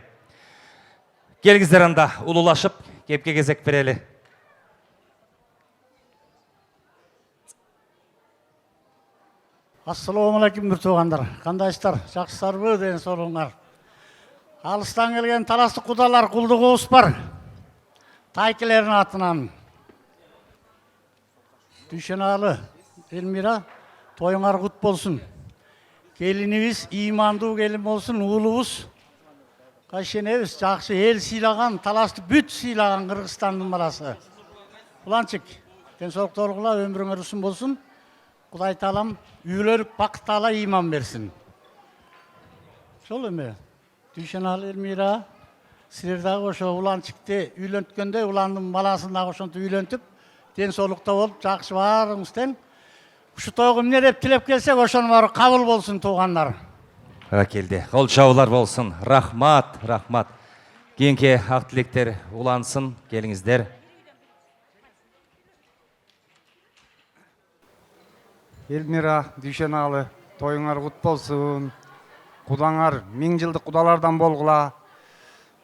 Келиңиздер анда улуулашып, кепке кезек берели. Ассаламу алейкум, бир туугандар. Кандайсыздар? Жакшысыздарбы деген сурооңар. Алыстан келген таластык кудалар, кулдугубуз бар. Тайкелердин атынан. Дүйшеналы Элмира, тоюңар кут болсун. Келинибиз имандуу келин болсун, уулубуз. Кайшенебиз жакшы эл сыйлаган, таласты бүт сыйлаган Кыргызстандын баласы. Уланчык, денсаулык торгула, өмүрүңөр узун болсун. Кудай таалам үйлөрүп бактала иман берсин. Ошол эме. Дүйшеналы Элмира, силер дагы ошо уланчыкты үйлөнткөндө уландын баласын дагы ошонтип үйлөнтүп, денсаулыкта болуп, жакшы баарыңыз тең. Ушу тойго эмне деп тилеп келсек, ошонун баары кабыл болсун туугандар. Келди. Кол чабуулар болсун. Рахмат, рахмат. Кийинки ак тилектер улансын, келиңиздер. Элмира, Дүйшеналы, тоюңар кут болсун. Кудаңар 1000 жылдык кудалардан болгула.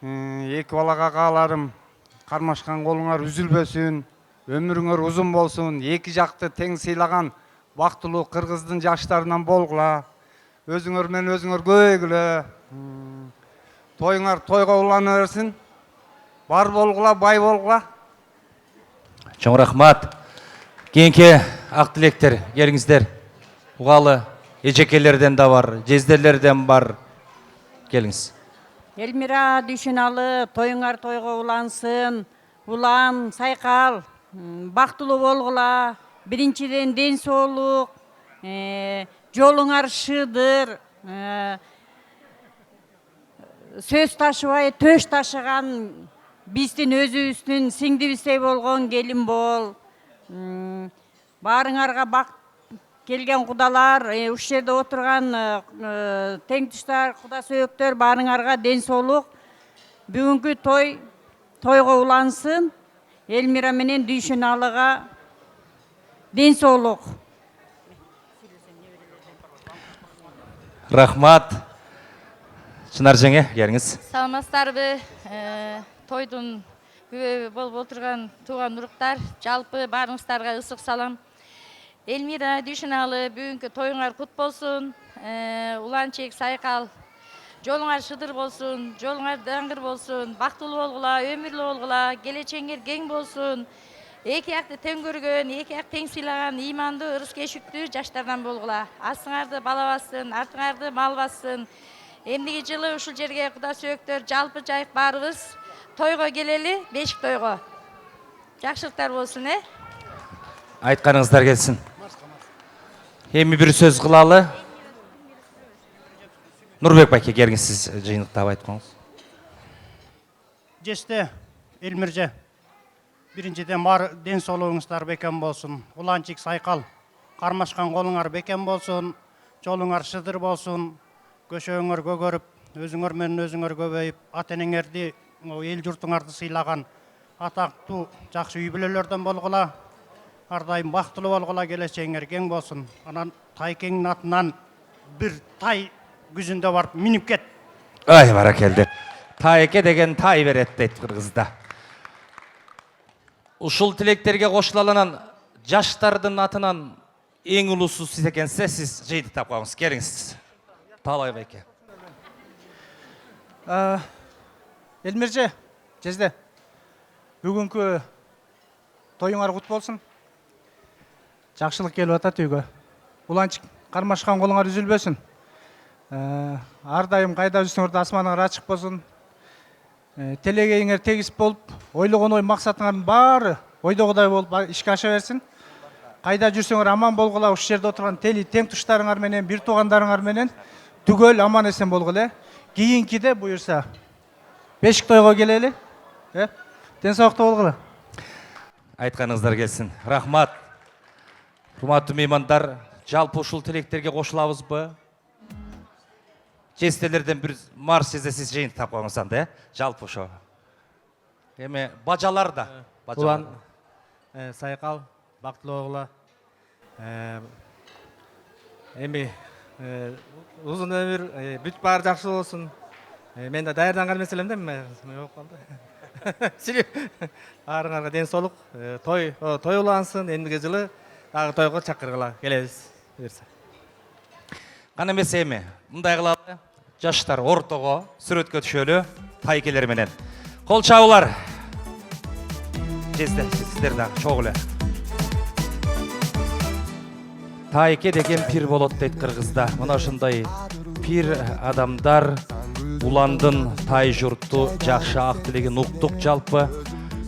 Эки балага кааларым, кармашкан колуңар үзүлбөсүн, өмүрүңөр узун болсун, эки жакты тең сыйлаган бактылуу кыргыздын жаштарынан болгула. Өзүңөр менен өзүңөр көбөйгүлө. Тоюңар тойго улана берсин. Бар болгула, бай болгула. Чоң рахмат. Кийинки ак тилектер келиңиздер. Угалы эжекелерден да бар, жездерлерден бар. Келиңиз. Элмира, Дүйшеналы, тоюңар тойго улансын. Улан, сайкал, бактылуу болгула. Биринчиден ден соолук, жолуңар шыдыр, сөз ташыбай, төш ташыган биздин өзүбүздүн сиңдибиздей болгон келин бол. Баарыңарга бакт келген кудалар, уш жерде отурган тең туштар, куда сөөктөр, баарыңарга ден соолук. Бүгүнкү тойго улансын. Элмира менен Дүйшеналыга ден соолук. Рахмат. Чынар жеңе, келиңиз. Саламатсыздарбы? Тойдун күбө болуп отурган тууган уруктар, жалпы баарыңыздарга ысык салам. Элмира Дүйшөналы, бүгүнкү тоюңар кут болсун. Уланчек, Сайкал, жолуңар шыдыр болсун, жолуңар даңгыр болсун, бактылуу болгула, өмүрлүү болгула, келечегиңер кең болсун. Эки акты тең көргөн, эки ак тең сыйлаган, ыймандуу, ырыс-кечиктүү жаштардан болгула. Астыңарды бала бассын, артыңарды мал бассын. Эмдиги жылы ушул жерге Куда сөөктөр, жалпы жайык баарыбыз тойго келели, бешик тойго. Жакшылыктар болсун, Айтканыңыздар келсин. Эми бир сөз кылалы. Нурбек байке, келиңиз, сиз жыйынтыктап айткыңыз. Жесте, Элмирже, биринчиден бар ден соолугуңуздар бекем болсун. Уланчик, Сайкал, кармашкан колуңар бекем болсун, жолуңар шыдыр болсун, көшөңөр көгөрүп, өзүңөр менен өзүңөр көбөйүп, ата-энеңерди, эл журтуңарды сыйлаган атактуу жакшы үй бүлөлөрдөн болгула. Ар дайым бактылуу болгула, келечегиңер кең болсун. Анан Тайкеңдин атынан бир тай күзүндө барып минип кет. Ай, баракелди. Тайке деген тай берет дейт кыргызда. Ушул тилектерге кошулаланан жаштардын атынан эң улуусу сиз экенсиз, сиз жыйынтыктап коюңуз. Келиңиз. Талай байке. Элмирже, Жезде, бүгүнкү тоюңар кут болсун. Жакшылык келип атат үйгө. Уланчик, кармашкан колуңар үзүлбөсүн. Ар дайым кайда жүрсөңөр асманыңар ачык болсун. Телегейиңер тегиз болуп, ойлогон ой максатыңардын баары ойдогудай болуп ишке аша берсин. Кайда жүрсөңөр аман болгула, ушул жерде отурган тели тең туштарыңар менен, бир туугандарыңар менен түгөл аман эсен болгула. Кийинкиде буюрса бешик тойго келели. Ден соолукта болгула. Айтканыңыздар келсин. Рахмат. Урматтуу меймандар, жалпы ушул тилектерге кошулабызбы? Жестелерден бир марш сезе сиз жыйынтыктап коюңуз анда, жалпы ошо. Эми бажалар да. Улан, Сайкал, бактылуу болгула. Эми узун өмүр, бүт баары жакшы болсун. Мен да даярданган эмес элем да, мен баарыңарга ден соолук, той улансын, эндиги жылы дагы тойго чакыргыла келебиз. Кана эмес эми, мындай кылалы. Жаштар ортого сүрөткө түшөлү, тайкелер менен. Кол чабуулар. Жезде, сиздер дагы чогуу эле. Тайке деген пир болот дейт кыргызда. Мына ушундай пир адамдар уландын тай журтту жакшы ак тилегин уктук жалпы.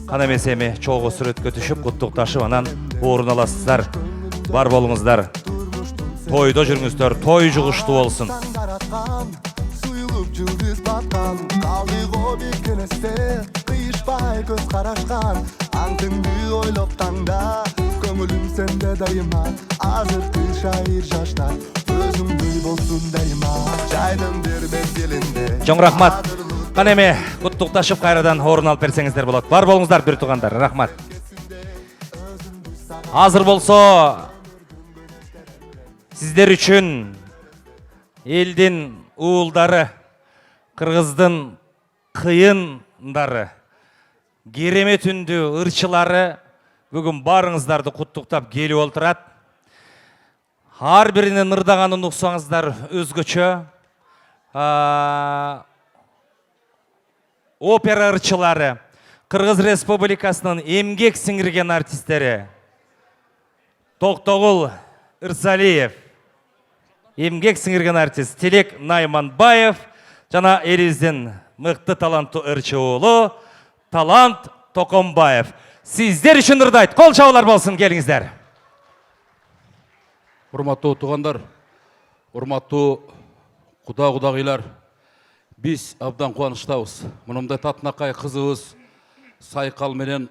Кана эмес эми чогуу сүрөткө түшүп, куттукташып анан орун аласыздар. Бар болуңуздар. Тойдо жүрүңүздөр, той жугуштуу болсун. Жүлдүз баткан, калдыго бекенесте, кыйышпай көз карашкан, аңтыңды ойлоп таңда, көңүлүм сенде дайыма, азыркы шайыр жаштар, өзүңдөй болсун дайыма, жайдын дербес элинде. Жоң рахмат. Кана эми куттукташып кайрадан орун алып берсеңиздер болот. Бар болуңуздар, бир туугандар. Рахмат. Азыр болсо сиздер үчүн элдин уулдары, кыргыздын кыйындары, керемет үндүү ырчылары бүгүн барыңыздарды куттуктап келип олтурат. Ар биринин ырдаганын уксаңыздар өзгөчө. Опера ырчылары, Кыргыз Республикасынын эмгек сиңирген артисттери Токтогул Ырзалиев, эмгек сиңирген артист Тилек Найманбаев жана элибиздин мыкты таланттуу ырчы уулу Талант Токомбаев. Сиздер үчүн ырдайт. Кол чабуулар болсун, келиңиздер. Урматтуу туугандар, урматтуу кудагыйлар, биз абдан кубанычтабыз. Мындай татынакай кызыбыз Сайкал менен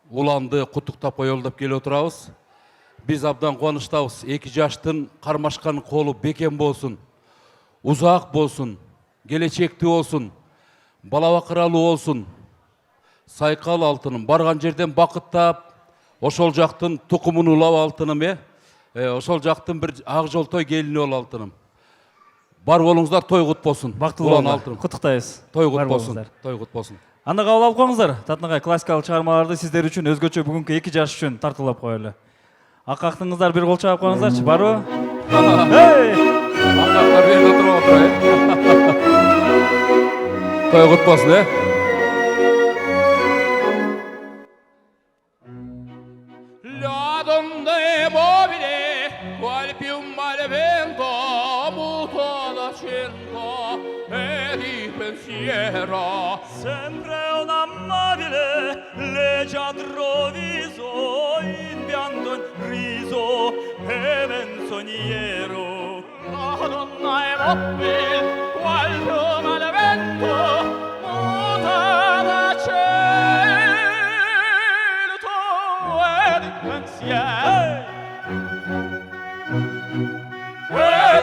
Уланды куттуктап коелу келип отурабыз. Биз абдан кубанычтабыз. Эки жаштын кармашкан колу бекем болсун, узак болсун, келечектүү болсун, бала бакыралуу болсун. Сайкал алтыным барган жерден бакыттап, ошол жактын тукумун улап алтыным, ошол жактын бир ак жолтой келини бол алтыным. Бар болуңуздар, той кут болсун. Бактылуу болуңуздар. Куттуктайбыз. Той кут болсун. Той кут болсун. Аны кабыл алып коюңуздар. Татынакай классикалык чыгармаларды сиздер үчүн өзгөчө бүгүнкү 2 жаш үчүн тартуулап коелу. Акактыңыздар бир кол чаап коюңуздарчы, барбы? Акактар бери отуруп отуруп. Той кут болсун, Donde mobile qual più male vento muto d'accento e di pensiero sempre un amabile leggiadro viso in pianto in riso e menzognero la donna è mobile qual più male vento muto d'accento e di pensiero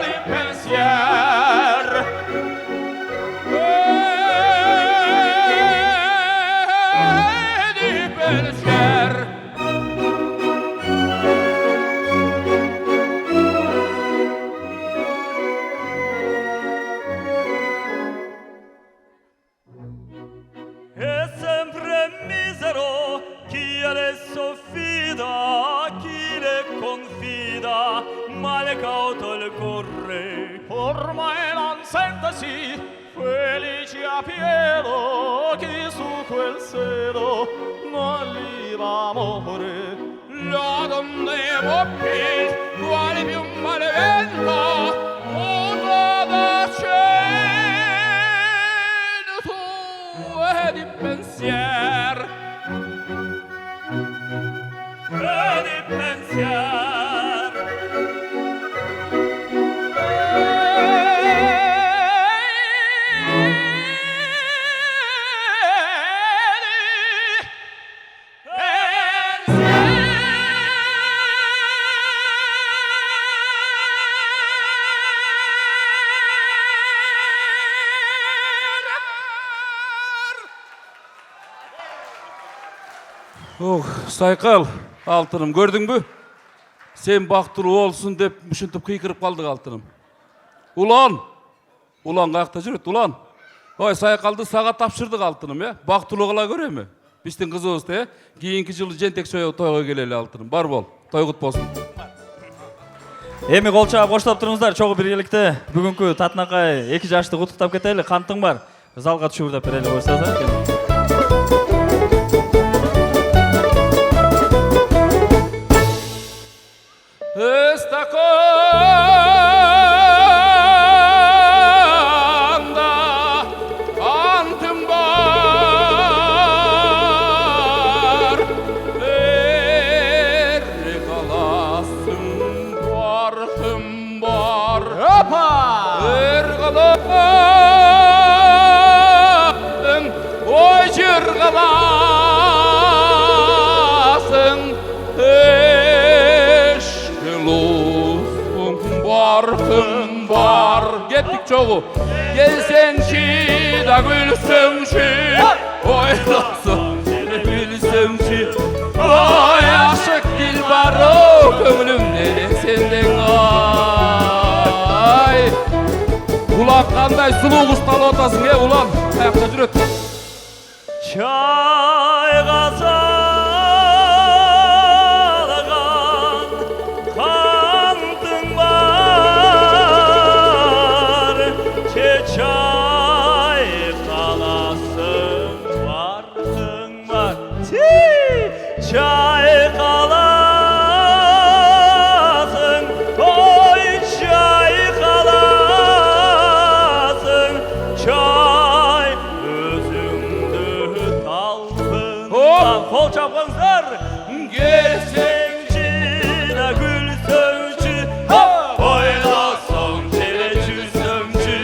di pensier di pensier è sempre misero chi adesso fida chi le confida male cauto il corre ormai non sentasi felice a pieno chi su quel seno non li va amore la donna è mobile quale più male vento muto d'accento e di pensier e di pensier Сайкал, алтыным, көрдің бі? Сен бақтылы олсын деп мүшінтіп қиқырып қалдық алтыным. Улан қақта жүрет, улан. Ой, Сайкалды саға тапшырдық алтыным, бақтылы қыла көре ме? Біздің қызығызды, кейінгі жылы жентек сөйі тойға келелі алтыным. Бар бол, той құт болсын. Эми кол чаап коштоп туруңуздар, чогуу биргеликте бүгүнкү Татынакай 2 жашты куттуктап кетели. Кантың бар? Залга түшүрүп берели койсоңуздар. Esta conda antım var kalasın barkım var kalasın oy kalasın barkım var Gittik çoğu Gelsenşi da gülsünşi Oylasın gülsünşi Oy aşık dilbar o Köngülümden senden ay Ulan kanday sulu kuştalı otasın ulan Ayakta jüret Çay kazan Çaykalasın, oy çaykalasın, çay özündü talpından. Kol çapkınızlar, gelsenci de gülsönçü, oynasın çeleçüsönçü,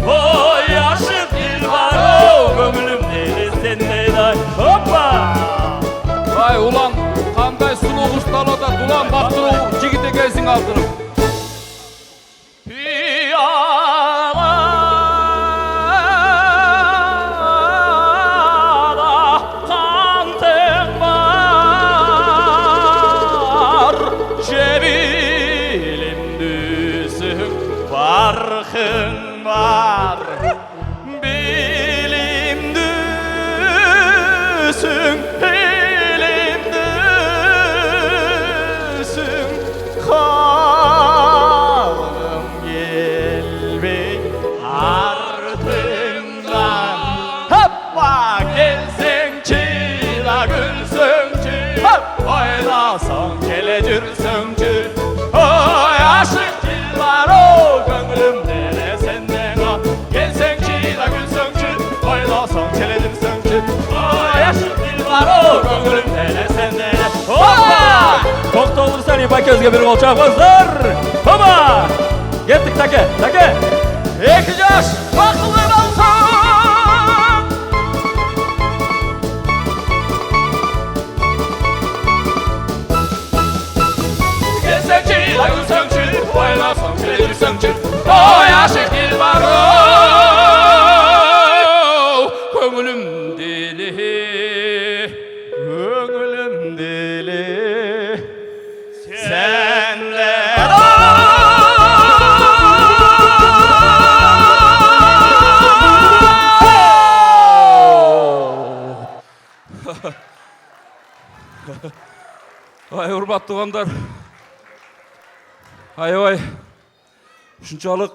oy aşık dilbar o gönlüm neydi sende day, hoppa! Ay ulan, kanday sulu kuştalı da dulan baktırı jigite gelsin altınım. Piyalada kantım var Cebilim düzük barkın var Bilim düzük Oynasan gelecürsüncü Oy aşık dil var o gönlümde ne senden al Gelsenci da gülsüncü Oynasan gelecürsüncü Oy aşık dil var o gönlümde ne senden al Hoppa! Tokta olursa İpa közge bir kolçak kızlar. Hoppa! Gittik take. İki yaş bakılı olsun Gelsenci da gülsüncü Oynasan gelecürsüncü Oy aşık dil var o Köngülüm dili Gönlüm dili senden Ay urbat tuğanlar. Ay. Ушунчалык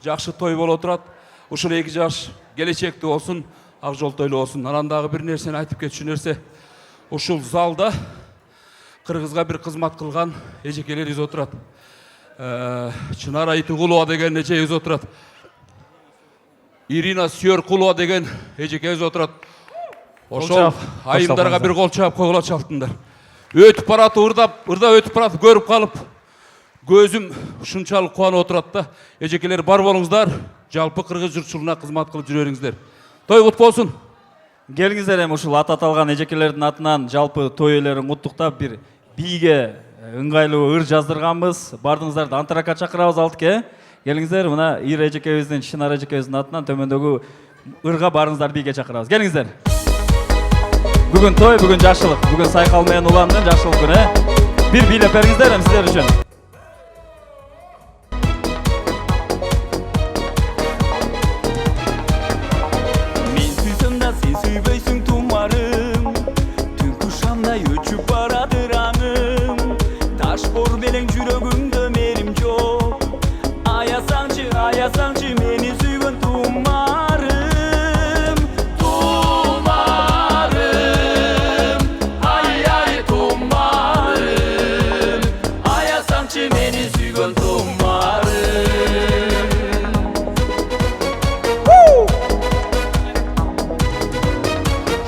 жакшы той боло турат. Ушул 2 жаш келечекте болсун, ак жол тойлуу болсун. Анан дагы бир нерсени айтып кетчү нерсе. Ушул залда кыргызга бир кызмат кылган эжекелер из отурат. Чынар Айтыгулова деген эже из отурат. Ирина Сүйөркулова деген эжеке из отурат. Ошол айымдарга бир кол чаап койгула чалтыңдар. Өтүп барат, ырда өтүп барат, көрүп калып, көзүм ушунчалык кубанып отурат да. Эжекелер бар болуңуздар, жалпы кыргыз журтчулугуна кызмат кылып жүрө бериңиздер. Той кут болсун. Келиңиздер эми ушул ат аталган эжекелердин атынан жалпы той ээлерин куттуктап бир бийге ыңгайлуу ыр жаздырганбыз. Бардыңыздарды антыракка чакырабыз алтыке. Келиңиздер, мына Ир эжекебиздин, Чынар эжекебиздин атынан төмөндөгү ырга барыңыздар бийге чакырабыз. Келиңиздер. Бүгүн той, бүгүн жакшылык. Бүгүн Сайкал менен Уландын жакшылык күнү. Бир бийлеп бериңиздер эми сиздер үчүн. Мен сүйсөм да сен сүйбөйсүң тумарым Түнкү шамдай өчүп барадыр аңым Таш бор белең жүрөгүңдө мерим жок Аясаңчы мени сүйгөн тумарым Ай тумарым Аясаңчы мени сүйгөн тумарым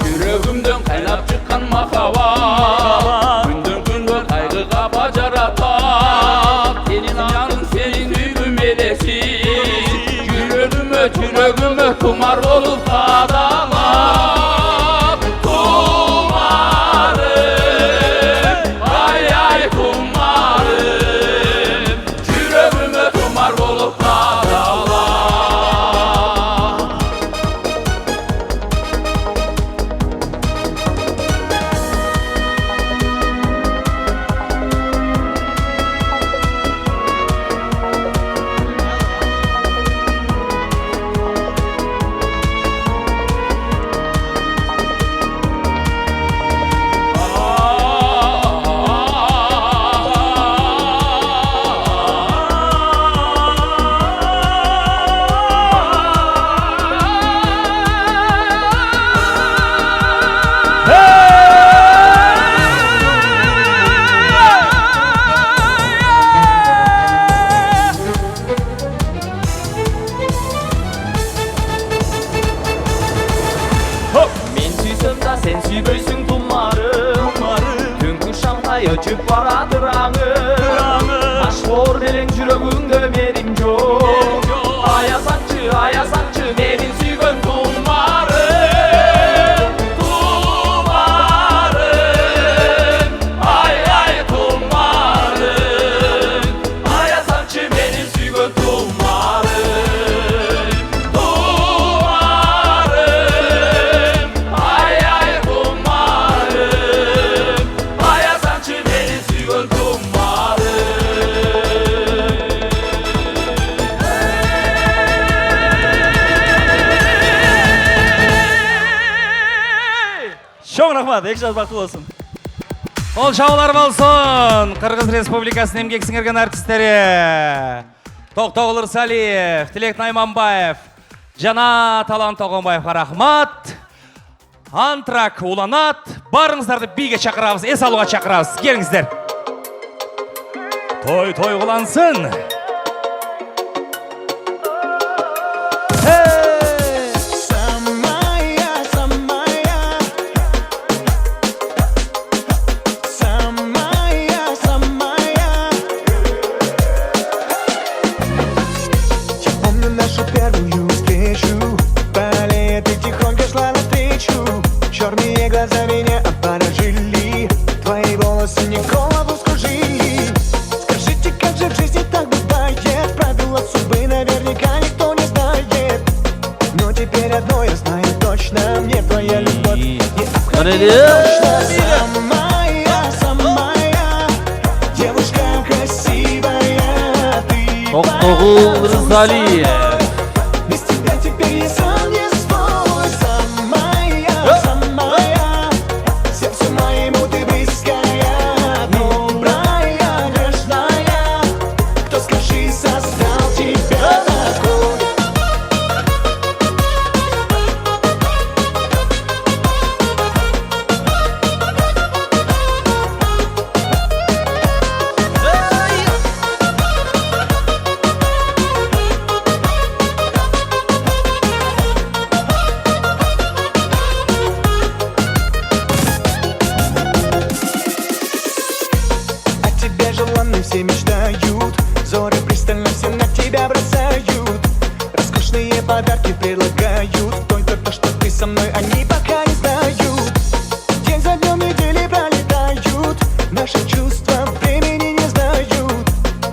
Жүрөгүмдөн кайнап чыккан махаббат Күндөн күнгө кайгыга бажаратат Сенин жаның сенин үйгүм элесип Жүрөгүмө тумар болуп кадалат Тумарым Ай тумарым Жүрөгүмө тумар болуп кадалат Мен сүйсөм да сен сүйбөйсүң тумарым Түнкү шамдай өчүп барадыр аңым Таш бор белең жүрөгүңдө мерим жок Аясаңчы менин сүйгөн тумарым Ай тумарым Аясаңчы менин сүйгөн тумарым Ай тумарым Аясаңчы менин сүйгөн Чоң рахмат, 2 жаш бактылуу болсун. Кол чабуулар болсун. Кыргыз Республикасынын эмгек сиңирген артисттери. Токтогул Ырсалиев, Тилек Найманбаев, жана Талант Огонбаевга рахмат. Антрак уланат. барыңыздарды биге чакырабыз, эс алууга чакырабыз. Келиңиздер. Той кылансын. Черные глаза меня обворожили, твои волосы не голову скружили. Скажите, как же в жизни так бывает? Правила судьбы наверняка никто не знает. Но теперь одно я знаю точно, мне твоя любовь не обходила точно. Самая, девушка красивая, ты Токтогул Рзалиев. без тебя теперь я сам не свой. Самая, сердцу моему ты близкая, добрая, нежная. Кто, скажи, создал тебя такой? О тебе желанной все мечтают, взоры пристально все на тебя бросают. Роскошные подарки предлагают, только то, что ты со мной, они пока не знают. День за днем недели пролетают, наши чувства времени не знают.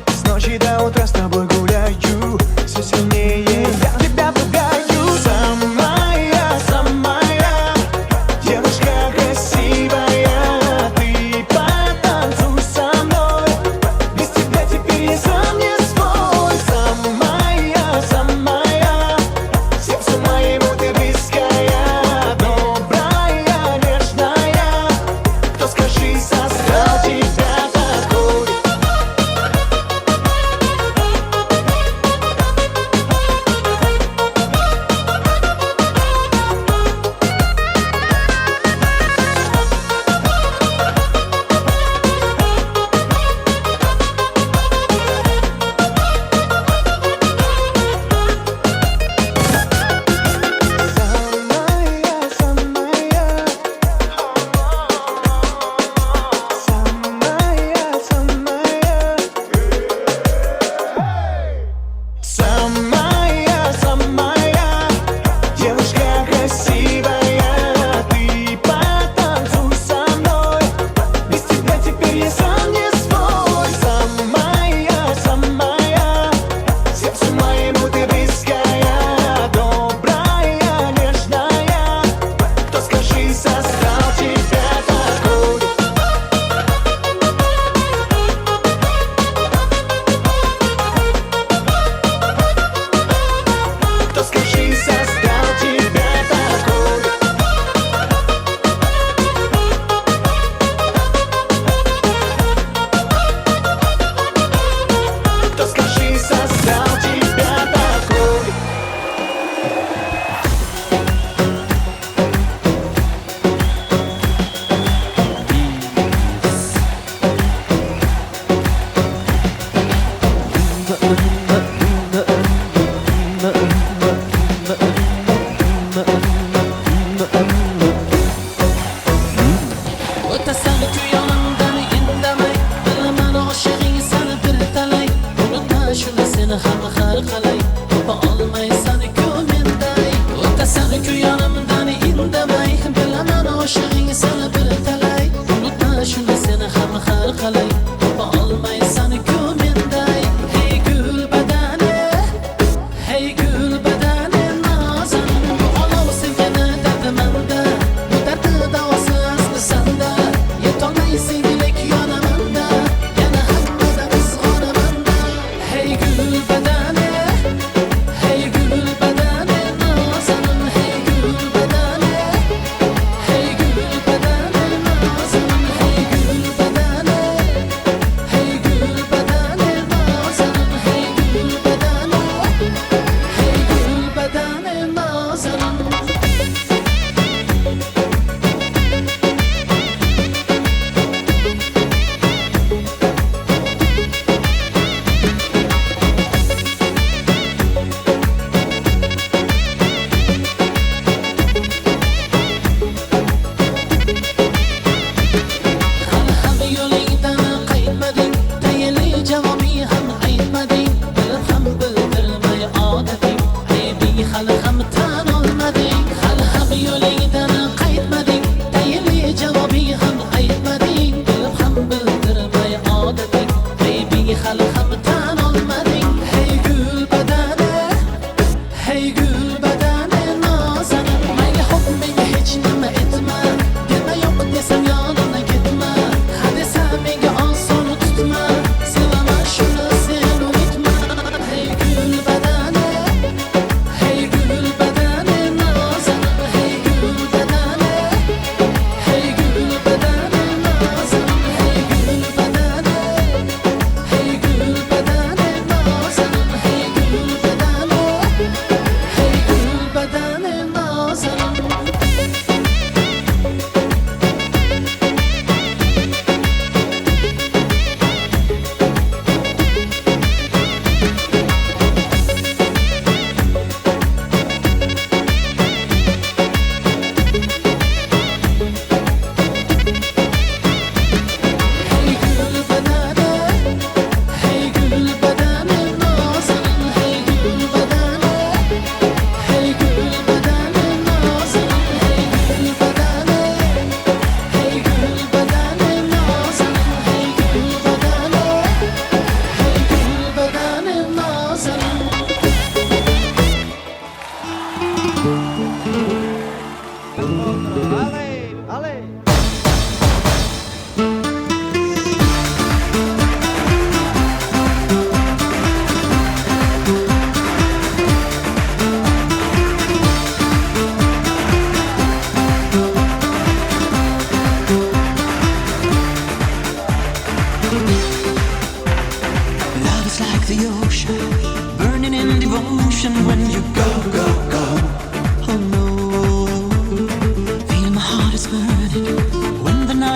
С ночи до утра с тобой гуляю, все сильнее я тебя пугаю. Самая, девушка красивая, ты потанцуй со мной. Без тебя теперь я сам не свой. Самая, сердцу моему ты близкая, добрая, нежная. Кто, скажи, создал тебя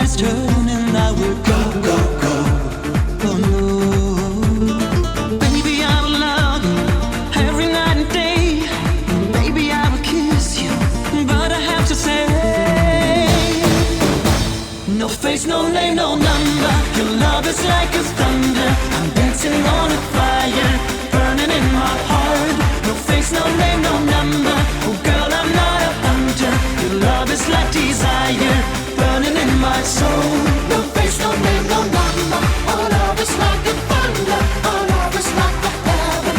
is turning, I will go, go, go. Oh no, baby, I will love you every night and day. Baby, I will kiss you, but I have to say, no face, no name, no number. Your love is like a thunder. I'm dancing on a fire, burning in my heart. No face, no name, no number. Oh girl, I'm not a hunter. Your love is like desire, burning in my soul. No face, no name, no number. Our love is like a thunder. Our love is like a heaven.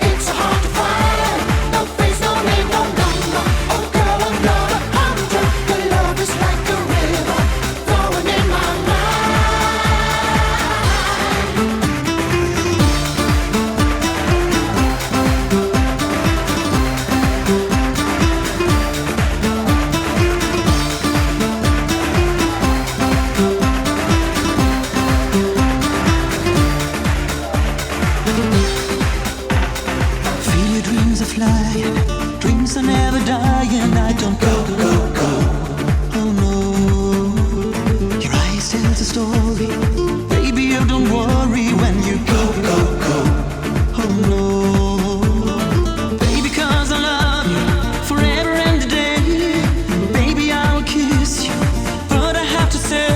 It's so hard to find. No face, no name, no number. Oh girl, I'm not a hunter. Your love is like a river flowing in my mind. Feel your dreams are flying, dreams are never dying. I don't go, go, go. Oh no, your eyes tell the story. Baby, you don't worry when you go, go, go. Oh no, baby, 'cause I love you forever and a day. Baby, I will kiss you, but I have to say,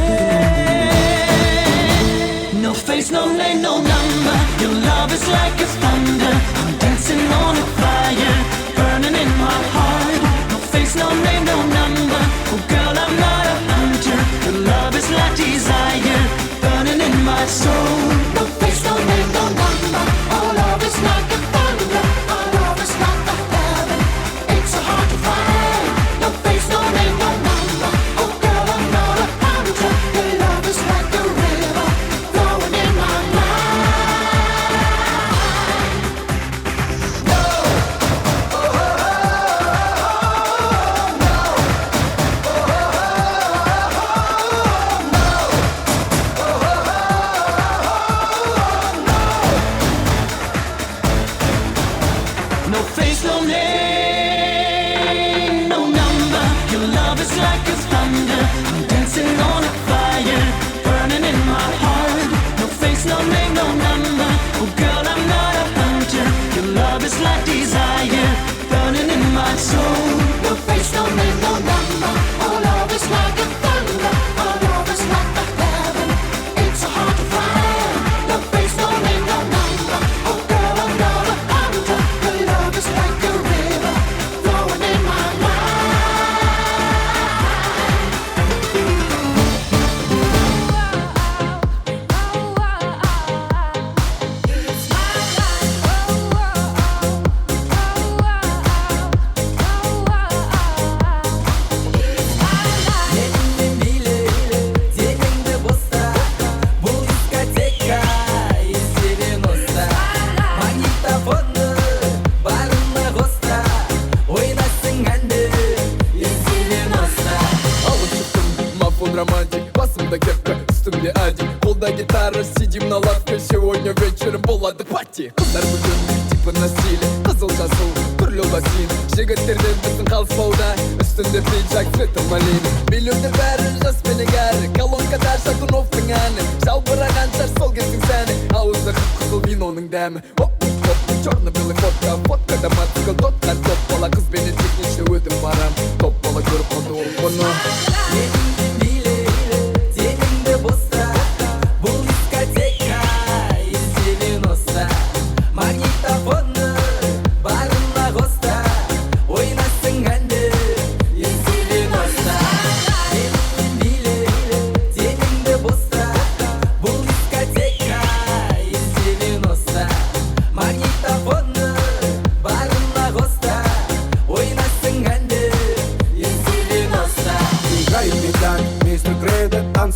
no face, no name, no number. Your love is like a thunder. I'm dancing on a fire, burning in my heart. No face, no name, no number. Oh girl, I'm not a hunter. Your love is like desire, burning in my soul. No face, no name, no number. Our love is like a thunder. Our love is like a heaven. It's so hard to find. No face, no name, no number. Oh girl, I'm not a hunter. Your love is like a river flowing in my mind. No face, no name, no number. Your love is like a thunder. I'm dancing on a fire, burning in my heart. No face, no name, no number. Oh girl, I'm not a hunter. Your love is like desire, burning in my soul. No face, no name, no number. Our love is like a thunder. Our love is like a heaven. It's so hard to find. No face, no name, no number. Oh girl, I'm not a hunter. Your love is like a river flowing in my романтик, басымда кепка, үстімде адик, қолда гитара, сидим на лавке, сегодня вечером болады пати. Қыздар бүгін типа на стиле, қызыл жасыл, түрлі бассейн, жігіттерден біздің қалыспауда, үстінде пиджак, цвета малина. Миллионер бәрі жас менің әрі, колонкада Шатуновтың әні, жалбыраған шаш сол кездің сәні, ауызда қып-қызыл виноның дәмі. Оп-оп-оп, черно-белый фотка, фоткада мотоцикл, тоттан топ бала, қызбенен техничный өтіп барам, топ бала көріп қалды ол бұны.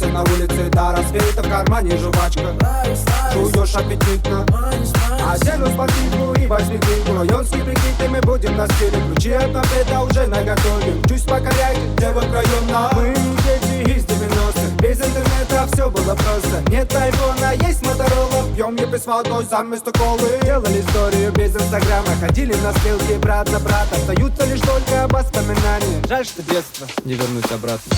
На улице до рассвета, в кармане жвачка. Жуешь аппетитно, а сяду с подпитку и возьми книгу. Районские прикиды, мы будем на стиле. Ключи от победа уже наготове. Чуть покоряйте, девок района. Мы дети из 90-х, без интернета все было просто. Нет айфона, есть моторола. Пьем епи с водой заместо колы. Делали историю без инстаграма, ходили на стрелки брат за брата. Остаются лишь только воспоминания. Жаль, что детство не вернуть обратно.